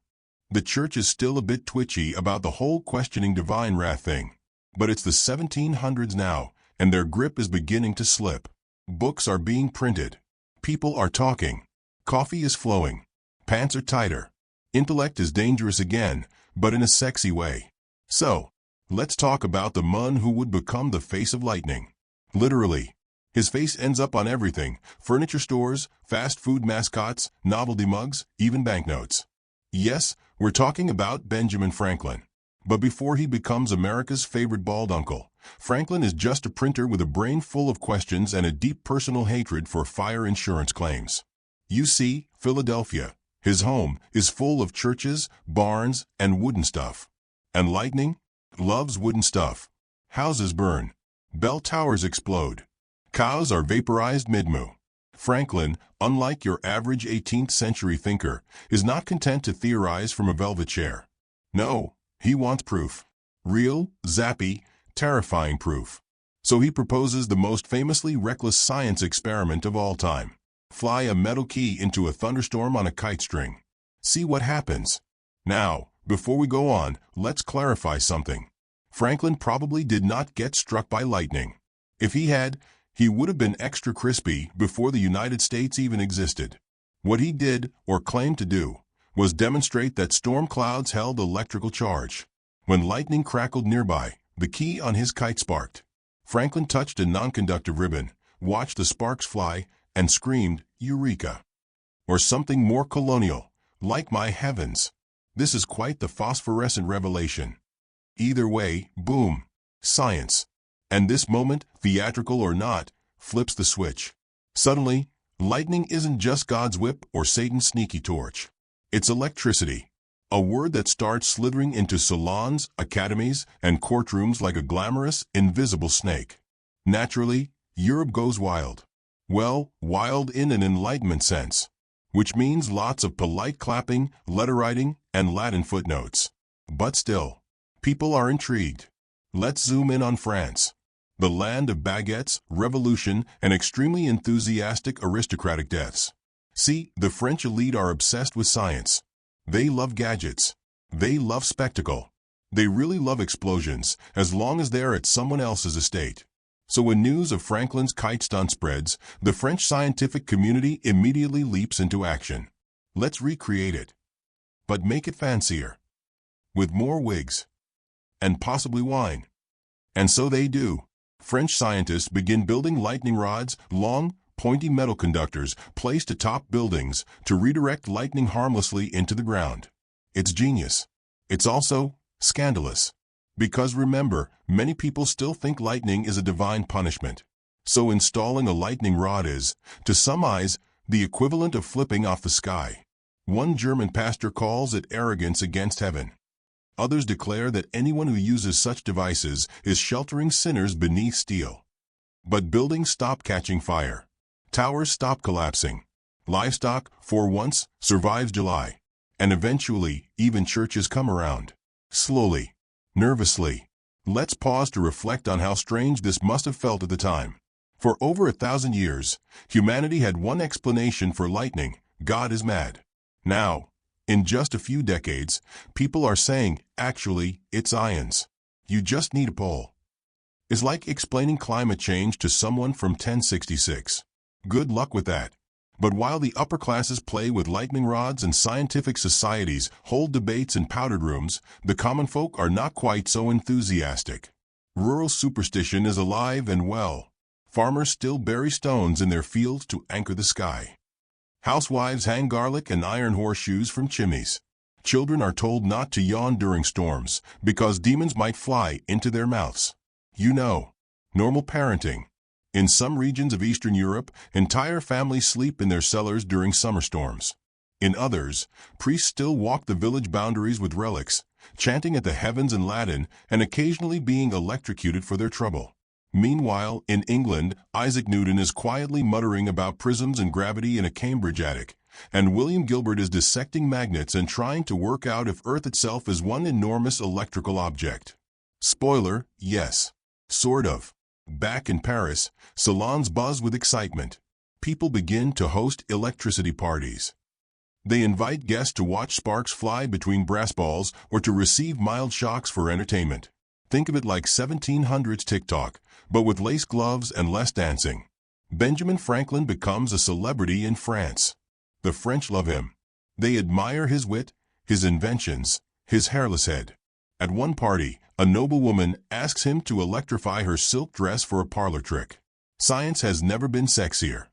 The church is still a bit twitchy about the whole questioning divine wrath thing. But it's the 1700s now, and their grip is beginning to slip. Books are being printed. People are talking. Coffee is flowing. Pants are tighter. Intellect is dangerous again, but in a sexy way. So, let's talk about the man who would become the face of lightning. Literally. His face ends up on everything: furniture stores, fast food mascots, novelty mugs, even banknotes. Yes, we're talking about Benjamin Franklin. But before he becomes America's favorite bald uncle, Franklin is just a printer with a brain full of questions and a deep personal hatred for fire insurance claims. You see, Philadelphia, his home, is full of churches, barns, and wooden stuff. And lightning loves wooden stuff. Houses burn. Bell towers explode. Cows are vaporized mid-moo. Franklin, unlike your average 18th century thinker, is not content to theorize from a velvet chair. No, he wants proof. Real, zappy, terrifying proof. So he proposes the most famously reckless science experiment of all time. Fly a metal key into a thunderstorm on a kite string. See what happens. Now, before we go on, let's clarify something. Franklin probably did not get struck by lightning. If he had, he would have been extra crispy before the United States even existed. What he did, or claimed to do, was demonstrate that storm clouds held electrical charge. When lightning crackled nearby, the key on his kite sparked. Franklin touched a non-conductive ribbon, watched the sparks fly, and screamed, "Eureka!" Or something more colonial, like, "My heavens! This is quite the phosphorescent revelation." Either way, boom, science. And this moment, theatrical or not, flips the switch. Suddenly, lightning isn't just God's whip or Satan's sneaky torch. It's electricity, a word that starts slithering into salons, academies, and courtrooms like a glamorous, invisible snake. Naturally, Europe goes wild. Well, wild in an Enlightenment sense, which means lots of polite clapping, letter writing, and Latin footnotes. But still, people are intrigued. Let's zoom in on France, the land of baguettes, revolution, and extremely enthusiastic aristocratic deaths. See, the French elite are obsessed with science. They love gadgets. They love spectacle. They really love explosions, as long as they're at someone else's estate. So when news of Franklin's kite stunt spreads, the French scientific community immediately leaps into action. Let's recreate it. But make it fancier. With more wigs. And possibly wine. And so they do. French scientists begin building lightning rods, long, pointy metal conductors placed atop buildings to redirect lightning harmlessly into the ground. It's genius. It's also scandalous. Because remember, many people still think lightning is a divine punishment. So installing a lightning rod is, to some eyes, the equivalent of flipping off the sky. One German pastor calls it arrogance against heaven. Others declare that anyone who uses such devices is sheltering sinners beneath steel. But buildings stop catching fire. Towers stop collapsing. Livestock, for once, survives July. And eventually, even churches come around. Slowly. Nervously. Let's pause to reflect on how strange this must have felt at the time. For over 1,000 years, humanity had one explanation for lightning: God is mad. Now, in just a few decades, people are saying, actually, it's ions. You just need a pole. It's like explaining climate change to someone from 1066. Good luck with that. But while the upper classes play with lightning rods and scientific societies hold debates in powdered rooms, the common folk are not quite so enthusiastic. Rural superstition is alive and well. Farmers still bury stones in their fields to anchor the sky. Housewives hang garlic and iron horseshoes from chimneys. Children are told not to yawn during storms because demons might fly into their mouths. You know, normal parenting. In some regions of Eastern Europe, entire families sleep in their cellars during summer storms. In others, priests still walk the village boundaries with relics, chanting at the heavens in Latin and occasionally being electrocuted for their trouble. Meanwhile, in England, Isaac Newton is quietly muttering about prisms and gravity in a Cambridge attic, and William Gilbert is dissecting magnets and trying to work out if Earth itself is one enormous electrical object. Spoiler, yes. Sort of. Back in Paris, salons buzz with excitement. People begin to host electricity parties. They invite guests to watch sparks fly between brass balls or to receive mild shocks for entertainment. Think of it like 1700s TikTok, but with lace gloves and less dancing. Benjamin Franklin becomes a celebrity in France. The French love him. They admire his wit, his inventions, his hairless head. At one party, a noblewoman asks him to electrify her silk dress for a parlor trick. Science has never been sexier.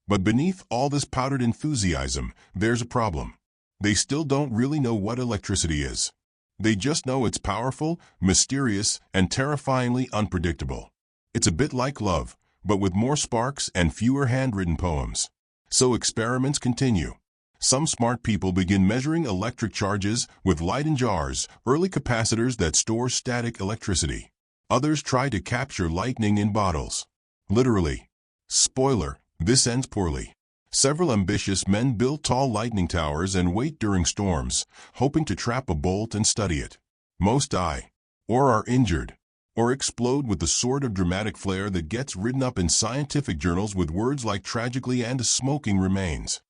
But beneath all this powdered enthusiasm, there's a problem. They still don't really know what electricity is. They just know it's powerful, mysterious, and terrifyingly unpredictable. It's a bit like love, but with more sparks and fewer handwritten poems. So experiments continue. Some smart people begin measuring electric charges with Leyden jars, early capacitors that store static electricity. Others try to capture lightning in bottles. Literally. Spoiler, this ends poorly. Several ambitious men build tall lightning towers and wait during storms, hoping to trap a bolt and study it. Most die, or are injured, or explode with the sort of dramatic flair that gets written up in scientific journals with words like tragically and smoking remains.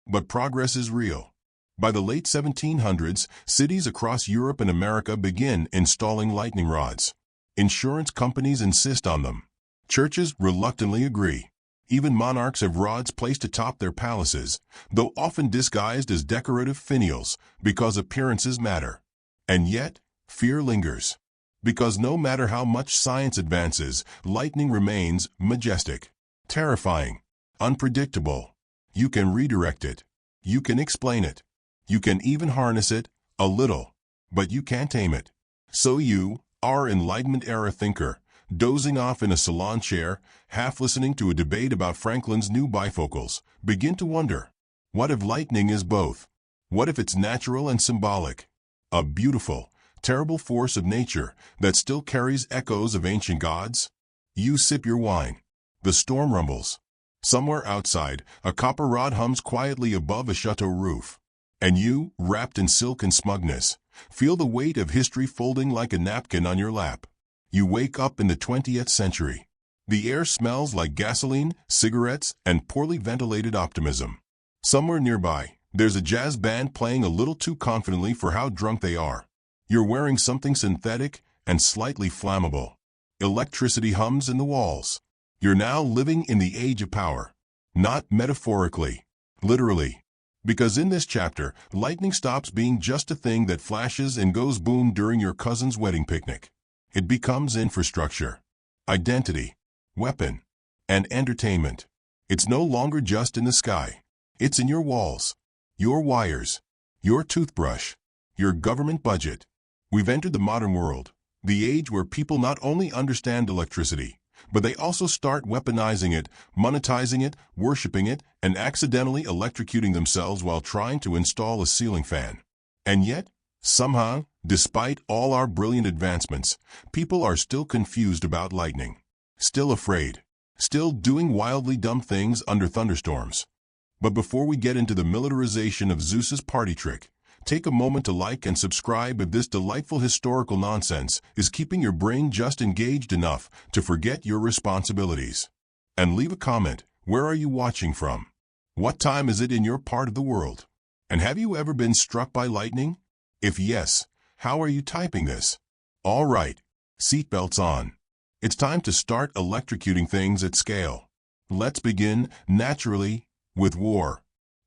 But progress is real. By the late 1700s, cities across Europe and America begin installing lightning rods. Insurance companies insist on them. Churches reluctantly agree. Even monarchs have rods placed atop their palaces, though often disguised as decorative finials, because appearances matter. And yet, fear lingers. Because no matter how much science advances, lightning remains majestic, terrifying, unpredictable. You can redirect it. You can explain it. You can even harness it, a little. But you can't tame it. So you, our Enlightenment-era thinker, dozing off in a salon chair, half listening to a debate about Franklin's new bifocals, begin to wonder, what if lightning is both? What if it's natural and symbolic? A beautiful, terrible force of nature that still carries echoes of ancient gods? You sip your wine. The storm rumbles. Somewhere outside, a copper rod hums quietly above a chateau roof. And you, wrapped in silk and smugness, feel the weight of history folding like a napkin on your lap. You wake up in the 20th century. The air smells like gasoline, cigarettes, and poorly ventilated optimism. Somewhere nearby, there's a jazz band playing a little too confidently for how drunk they are. You're wearing something synthetic and slightly flammable. Electricity hums in the walls. You're now living in the age of power. Not metaphorically, literally. Because in this chapter, lightning stops being just a thing that flashes and goes boom during your cousin's wedding picnic. It becomes infrastructure, identity, weapon, and entertainment. It's no longer just in the sky. It's in your walls, your wires, your toothbrush, your government budget. We've entered the modern world, the age where people not only understand electricity, but they also start weaponizing it, monetizing it, worshiping it, and accidentally electrocuting themselves while trying to install a ceiling fan. And yet, somehow, despite all our brilliant advancements, people are still confused about lightning, still afraid, still doing wildly dumb things under thunderstorms. But before we get into the militarization of Zeus's party trick, take a moment to like and subscribe if this delightful historical nonsense is keeping your brain just engaged enough to forget your responsibilities. And leave a comment. Where are you watching from? What time is it in your part of the world? And have you ever been struck by lightning? If yes, how are you typing this? All right, seatbelts on. It's time to start electrocuting things at scale. Let's begin, naturally, with war.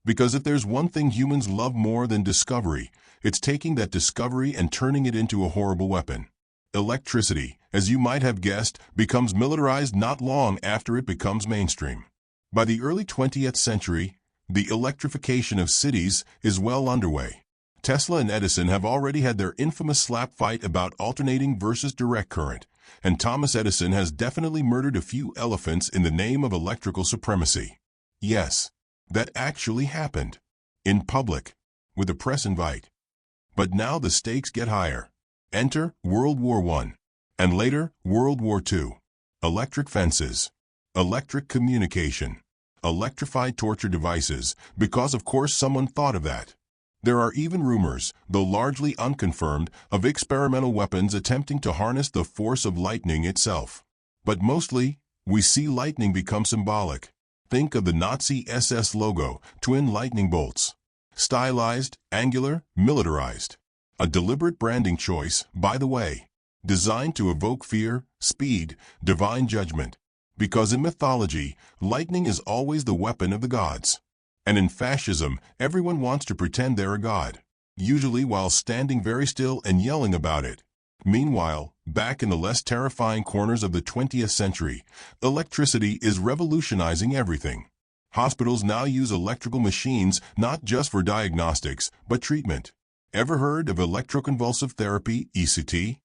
Because if there's one thing humans love more than discovery, it's taking that discovery and turning it into a horrible weapon. Electricity, as you might have guessed, becomes militarized not long after it becomes mainstream. By the early 20th century, the electrification of cities is well underway. Tesla and Edison have already had their infamous slap fight about alternating versus direct current, and Thomas Edison has definitely murdered a few elephants in the name of electrical supremacy. Yes. That actually happened. In public. With a press invite. But now the stakes get higher. Enter World War I. And later, World War II. Electric fences. Electric communication. Electrified torture devices, because of course someone thought of that. There are even rumors, though largely unconfirmed, of experimental weapons attempting to harness the force of lightning itself. But mostly, we see lightning become symbolic. Think of the Nazi SS logo, twin lightning bolts. Stylized, angular, militarized. A deliberate branding choice, by the way. Designed to evoke fear, speed, divine judgment. Because in mythology, lightning is always the weapon of the gods. And in fascism, everyone wants to pretend they're a god. Usually while standing very still and yelling about it. Meanwhile, back in the less terrifying corners of the 20th century, electricity is revolutionizing everything. Hospitals now use electrical machines not just for diagnostics, but treatment. Ever heard of electroconvulsive therapy, ECT?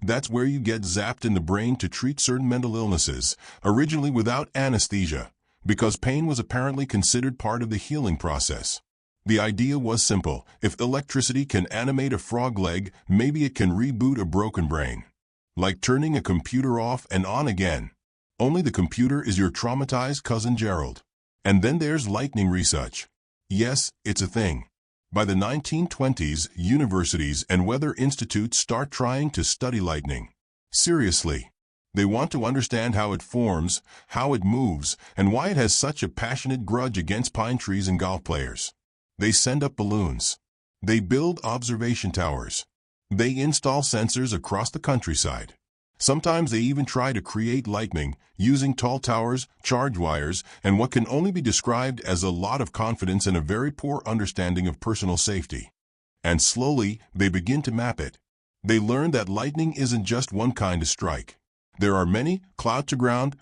That's where you get zapped in the brain to treat certain mental illnesses, originally without anesthesia, because pain was apparently considered part of the healing process. The idea was simple: if electricity can animate a frog leg, maybe it can reboot a broken brain. Like turning a computer off and on again. Only the computer is your traumatized cousin Gerald. And then there's lightning research. Yes, it's a thing. By the 1920s, universities and weather institutes start trying to study lightning. Seriously. They want to understand how it forms, how it moves, and why it has such a passionate grudge against pine trees and golf players. They send up balloons. They build observation towers. They install sensors across the countryside. Sometimes they even try to create lightning using tall towers, charge wires, and what can only be described as a lot of confidence and a very poor understanding of personal safety. And slowly, they begin to map it. They learn that lightning isn't just one kind of strike. There are many: cloud to ground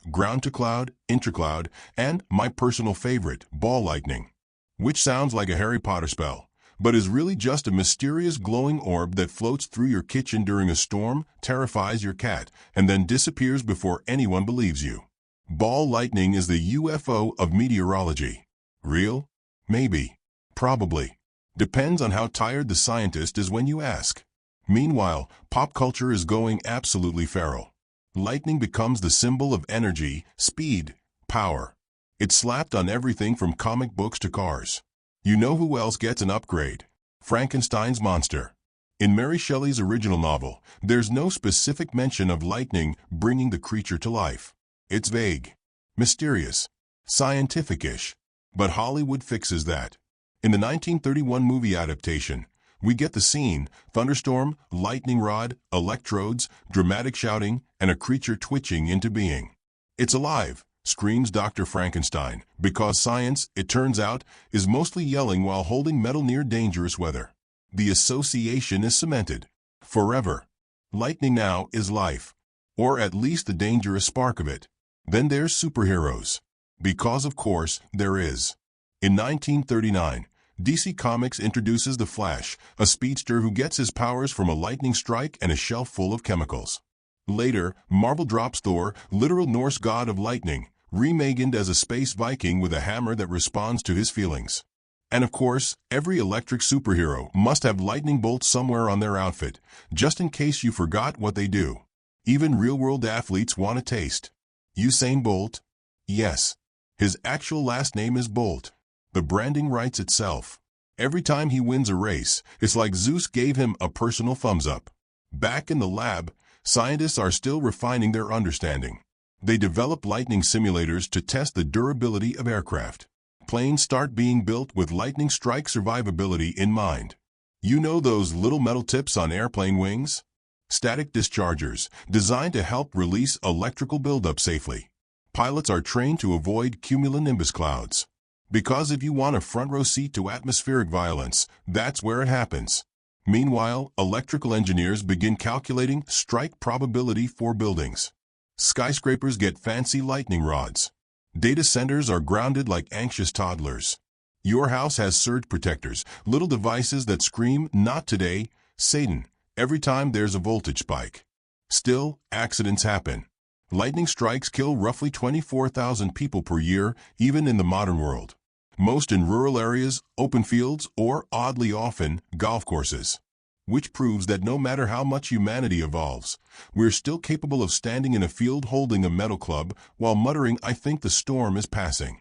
to cloud, intercloud, and, my personal favorite, ball lightning. Which sounds like a Harry Potter spell, but is really just a mysterious glowing orb that floats through your kitchen during a storm, terrifies your cat, and then disappears before anyone believes you. Ball lightning is the UFO of meteorology. Real? Maybe. Probably. Depends on how tired the scientist is when you ask. Meanwhile, pop culture is going absolutely feral. Lightning becomes the symbol of energy, speed, power. It's slapped on everything from comic books to cars. You know who else gets an upgrade? Frankenstein's monster. In Mary Shelley's original novel, there's no specific mention of lightning bringing the creature to life. It's vague, mysterious, scientific-ish. But Hollywood fixes that. In the 1931 movie adaptation, we get the scene: thunderstorm, lightning rod, electrodes, dramatic shouting, and a creature twitching into being. It's alive, screams Dr. Frankenstein, because science, it turns out, is mostly yelling while holding metal near dangerous weather. The association is cemented. Forever. Lightning now is life. Or at least the dangerous spark of it. Then there's superheroes. Because of course, there is. In 1939, DC Comics introduces the Flash, a speedster who gets his powers from a lightning strike and a shelf full of chemicals. Later, Marvel drops Thor, literal Norse god of lightning, reimagined as a space Viking with a hammer that responds to his feelings. And of course, every electric superhero must have lightning bolts somewhere on their outfit, just in case you forgot what they do. Even real-world athletes want a taste. Usain Bolt? Yes. His actual last name is Bolt. The branding writes itself. Every time he wins a race, it's like Zeus gave him a personal thumbs up. Back in the lab, scientists are still refining their understanding. They develop lightning simulators to test the durability of aircraft. Planes start being built with lightning strike survivability in mind. You know those little metal tips on airplane wings? Static dischargers, designed to help release electrical buildup safely. Pilots are trained to avoid cumulonimbus clouds. Because if you want a front row seat to atmospheric violence, that's where it happens. Meanwhile, electrical engineers begin calculating strike probability for buildings. Skyscrapers get fancy lightning rods. Data centers are grounded like anxious toddlers. Your house has surge protectors, little devices that scream, "Not today, Satan," every time there's a voltage spike. Still, accidents happen. Lightning strikes kill roughly 24,000 people per year, even in the modern world. Most in rural areas, open fields, or, oddly often, golf courses. Which proves that no matter how much humanity evolves, we're still capable of standing in a field holding a metal club while muttering, "I think the storm is passing."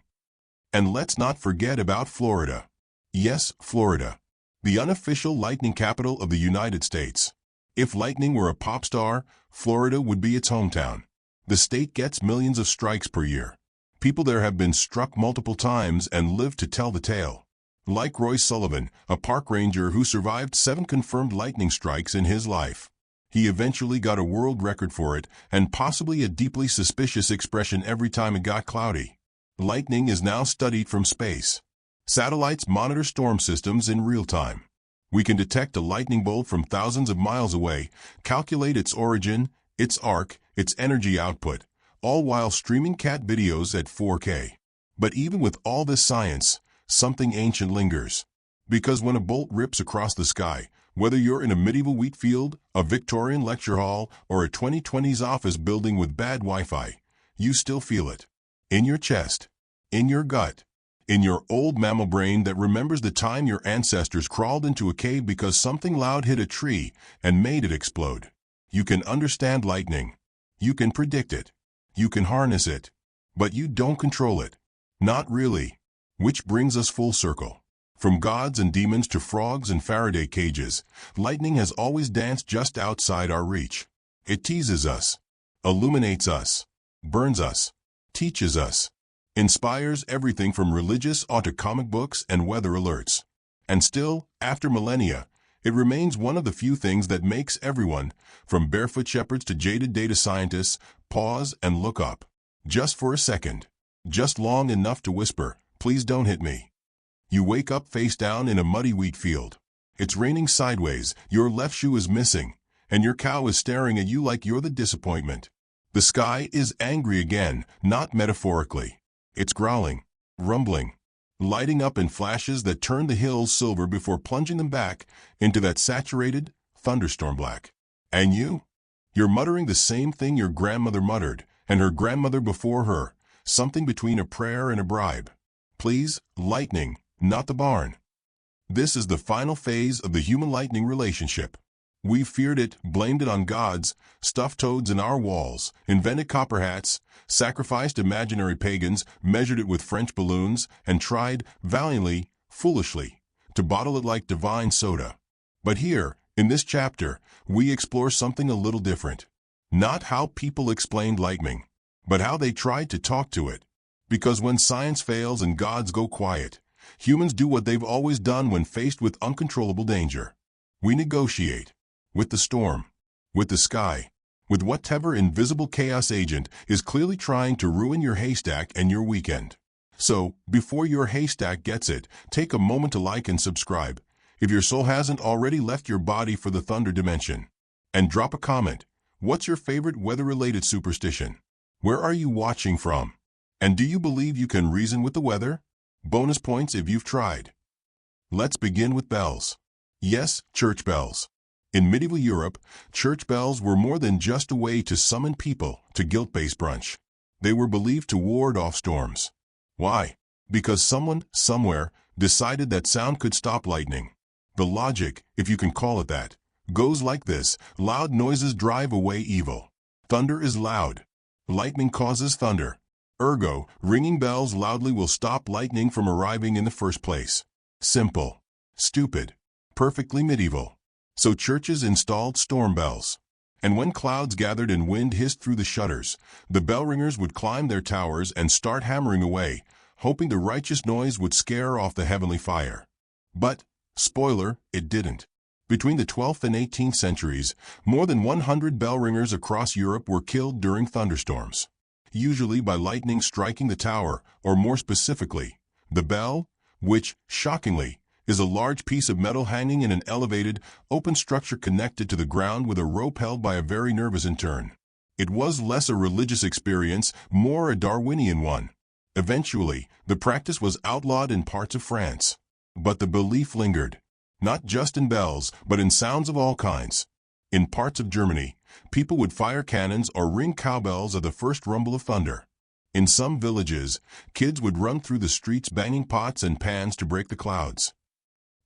And let's not forget about Florida. Yes, Florida. The unofficial lightning capital of the United States. If lightning were a pop star, Florida would be its hometown. The state gets millions of strikes per year. People there have been struck multiple times and live to tell the tale. Like Roy Sullivan, a park ranger who survived 7 confirmed lightning strikes in his life. He eventually got a world record for it, and possibly a deeply suspicious expression every time it got cloudy. Lightning is now studied from space. Satellites monitor storm systems in real time. We can detect a lightning bolt from thousands of miles away, calculate its origin, its arc, its energy output, all while streaming cat videos at 4K. But even with all this science, something ancient lingers. Because when a bolt rips across the sky, Whether you're in a medieval wheat field, a Victorian lecture hall, or a 2020s office building with bad Wi-Fi, you still feel it. In your chest. In your gut. In your old mammal brain that remembers the time your ancestors crawled into a cave because something loud hit a tree and made it explode. You can understand lightning. You can predict it. You can harness it. But you don't control it. Not really. Which brings us full circle. From gods and demons to frogs and Faraday cages, lightning has always danced just outside our reach. It teases us, illuminates us, burns us, teaches us, inspires everything from religious awe to comic books and weather alerts. And still, after millennia, it remains one of the few things that makes everyone, from barefoot shepherds to jaded data scientists, pause and look up. Just for a second. Just long enough to whisper, "Please don't hit me." You wake up face down in a muddy wheat field. It's raining sideways, your left shoe is missing, and your cow is staring at you like you're the disappointment. The sky is angry again, not metaphorically. It's growling, rumbling, lighting up in flashes that turn the hills silver before plunging them back into that saturated, thunderstorm black. And you're muttering the same thing your grandmother muttered, and her grandmother before her, something between a prayer and a bribe. Please, lightning, not the barn. This is the final phase of the human-lightning relationship. We've feared it, blamed it on gods, stuffed toads in our walls, invented copper hats, sacrificed imaginary pagans, measured it with French balloons, and tried, valiantly, foolishly, to bottle it like divine soda. But here, in this chapter, we explore something a little different. Not how people explained lightning, but how they tried to talk to it. Because when science fails and gods go quiet, humans do what they've always done when faced with uncontrollable danger. We negotiate. With the storm. With the sky. With whatever invisible chaos agent is clearly trying to ruin your haystack and your weekend. So, before your haystack gets it, take a moment to like and subscribe, if your soul hasn't already left your body for the thunder dimension. And drop a comment. What's your favorite weather-related superstition? Where are you watching from? And do you believe you can reason with the weather? Bonus points if you've tried. Let's begin with bells. Yes, church bells. In medieval Europe, church bells were more than just a way to summon people to guilt-based brunch. They were believed to ward off storms. Why? Because someone, somewhere, decided that sound could stop lightning. The logic, if you can call it that, goes like this: loud noises drive away evil. Thunder is loud. Lightning causes thunder. Ergo, ringing bells loudly will stop lightning from arriving in the first place. Simple. Stupid. Perfectly medieval. So churches installed storm bells. And when clouds gathered and wind hissed through the shutters, the bell ringers would climb their towers and start hammering away, hoping the righteous noise would scare off the heavenly fire. But, spoiler, it didn't. Between the 12th and 18th centuries, more than 100 bell ringers across Europe were killed during thunderstorms. Usually by lightning striking the tower, or more specifically, the bell, which, shockingly, is a large piece of metal hanging in an elevated, open structure connected to the ground with a rope held by a very nervous intern. It was less a religious experience, more a Darwinian one. Eventually, the practice was outlawed in parts of France. But the belief lingered. Not just in bells, but in sounds of all kinds. In parts of Germany, people would fire cannons or ring cowbells at the first rumble of thunder. In some villages, kids would run through the streets banging pots and pans to break the clouds.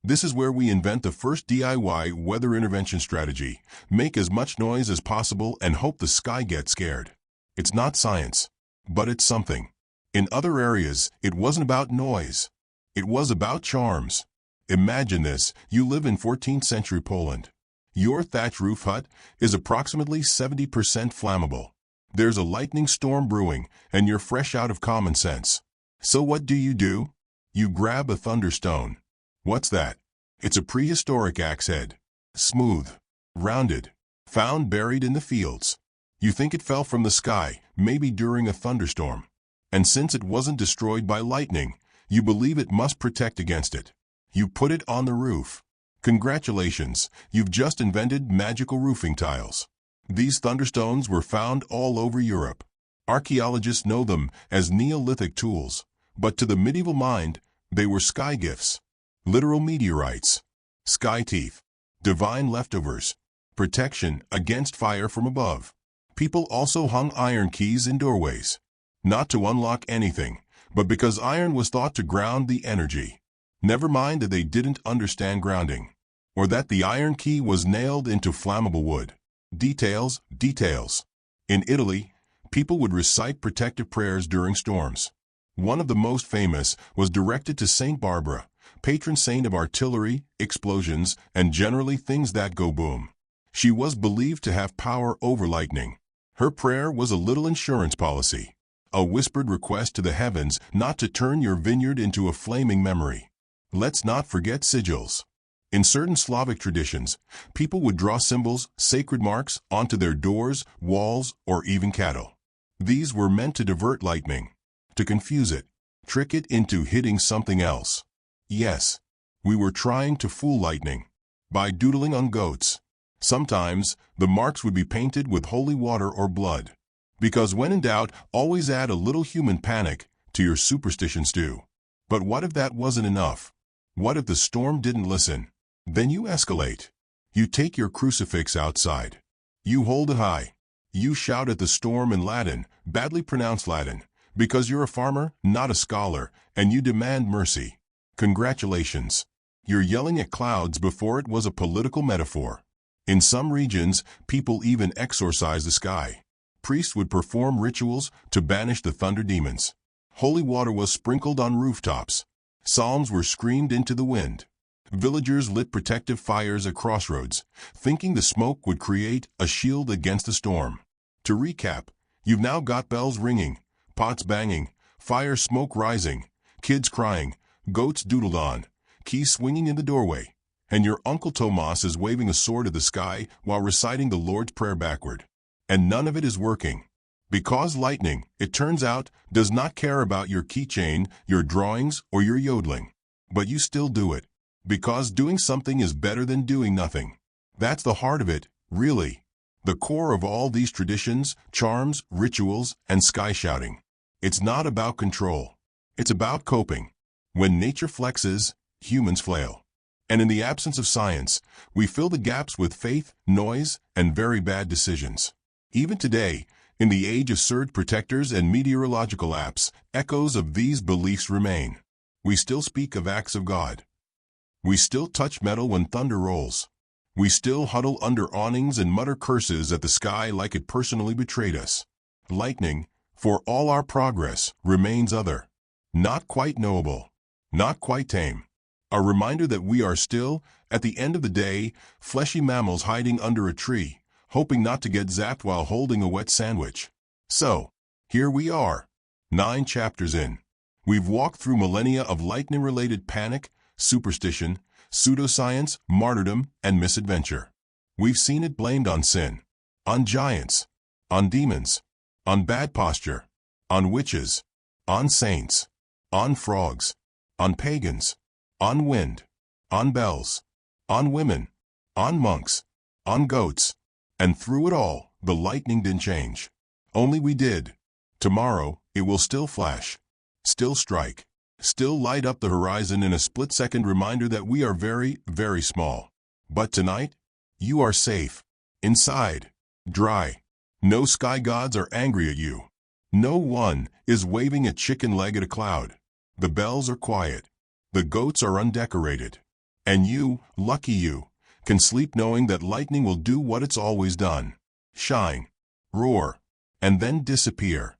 This is where we invent the first DIY weather intervention strategy: make as much noise as possible and hope the sky gets scared. It's not science, but it's something. In other areas, it wasn't about noise. It was about charms. Imagine this: you live in 14th century Poland. Your thatch roof hut is approximately 70% flammable. There's a lightning storm brewing, and you're fresh out of common sense. So what do? You grab a thunderstone. What's that? It's a prehistoric axe head. Smooth. Rounded. Found buried in the fields. You think it fell from the sky, maybe during a thunderstorm. And since it wasn't destroyed by lightning, you believe it must protect against it. You put it on the roof. Congratulations, you've just invented magical roofing tiles. These thunderstones were found all over Europe. Archaeologists know them as Neolithic tools, but to the medieval mind, they were sky gifts. Literal meteorites. Sky teeth. divine leftovers, protection against fire from above. People also hung iron keys in doorways, not to unlock anything, but because iron was thought to ground the energy. Never mind that they didn't understand grounding, or that the iron key was nailed into flammable wood. Details, details. In Italy, people would recite protective prayers during storms. One of the most famous was directed to Saint Barbara, patron saint of artillery, explosions, and generally things that go boom. She was believed to have power over lightning. Her prayer was a little insurance policy, a whispered request to the heavens not to turn your vineyard into a flaming memory. Let's not forget sigils. In certain Slavic traditions, people would draw symbols, sacred marks, onto their doors, walls, or even cattle. These were meant to divert lightning, to confuse it, trick it into hitting something else. Yes, we were trying to fool lightning by doodling on goats. Sometimes, the marks would be painted with holy water or blood. Because when in doubt, always add a little human panic to your superstition stew. But what if that wasn't enough? What if the storm didn't listen? Then you escalate. You take your crucifix outside. You hold it high. You shout at the storm in Latin, badly pronounced Latin, because you're a farmer, not a scholar, and you demand mercy. Congratulations. You're yelling at clouds before it was a political metaphor. In some regions, people even exorcise the sky. Priests would perform rituals to banish the thunder demons. Holy water was sprinkled on rooftops. Psalms were screamed into the wind. Villagers lit protective fires at crossroads, thinking the smoke would create a shield against the storm. To recap, you've now got bells ringing, pots banging, fire smoke rising, kids crying, goats doodled on, keys swinging in the doorway, and your Uncle Tomas is waving a sword at the sky while reciting the Lord's Prayer backward. And none of it is working. Because lightning, it turns out, does not care about your keychain, your drawings, or your yodeling. But you still do it. Because doing something is better than doing nothing. That's the heart of it, really. The core of all these traditions, charms, rituals, and sky shouting. It's not about control. It's about coping. When nature flexes, humans flail. And in the absence of science, we fill the gaps with faith, noise, and very bad decisions. Even today, in the age of surge protectors and meteorological apps, echoes of these beliefs remain. We still speak of acts of God. We still touch metal when thunder rolls. We still huddle under awnings and mutter curses at the sky like it personally betrayed us. Lightning, for all our progress, remains other. Not quite knowable. Not quite tame. A reminder that we are still, at the end of the day, fleshy mammals hiding under a tree, hoping not to get zapped while holding a wet sandwich. So, here we are, 9 chapters in. We've walked through millennia of lightning-related panic, superstition, pseudoscience, martyrdom, and misadventure. We've seen it blamed on sin, on giants, on demons, on bad posture, on witches, on saints, on frogs, on pagans, on wind, on bells, on women, on monks, on goats. And through it all, the lightning didn't change. Only we did. Tomorrow, it will still flash, still strike, still light up the horizon in a split-second reminder that we are very, very small. But tonight, you are safe. Inside. Dry. No sky gods are angry at you. No one is waving a chicken leg at a cloud. The bells are quiet. The goats are undecorated. And you, lucky you, can sleep knowing that lightning will do what it's always done. Shine. Roar. And then disappear.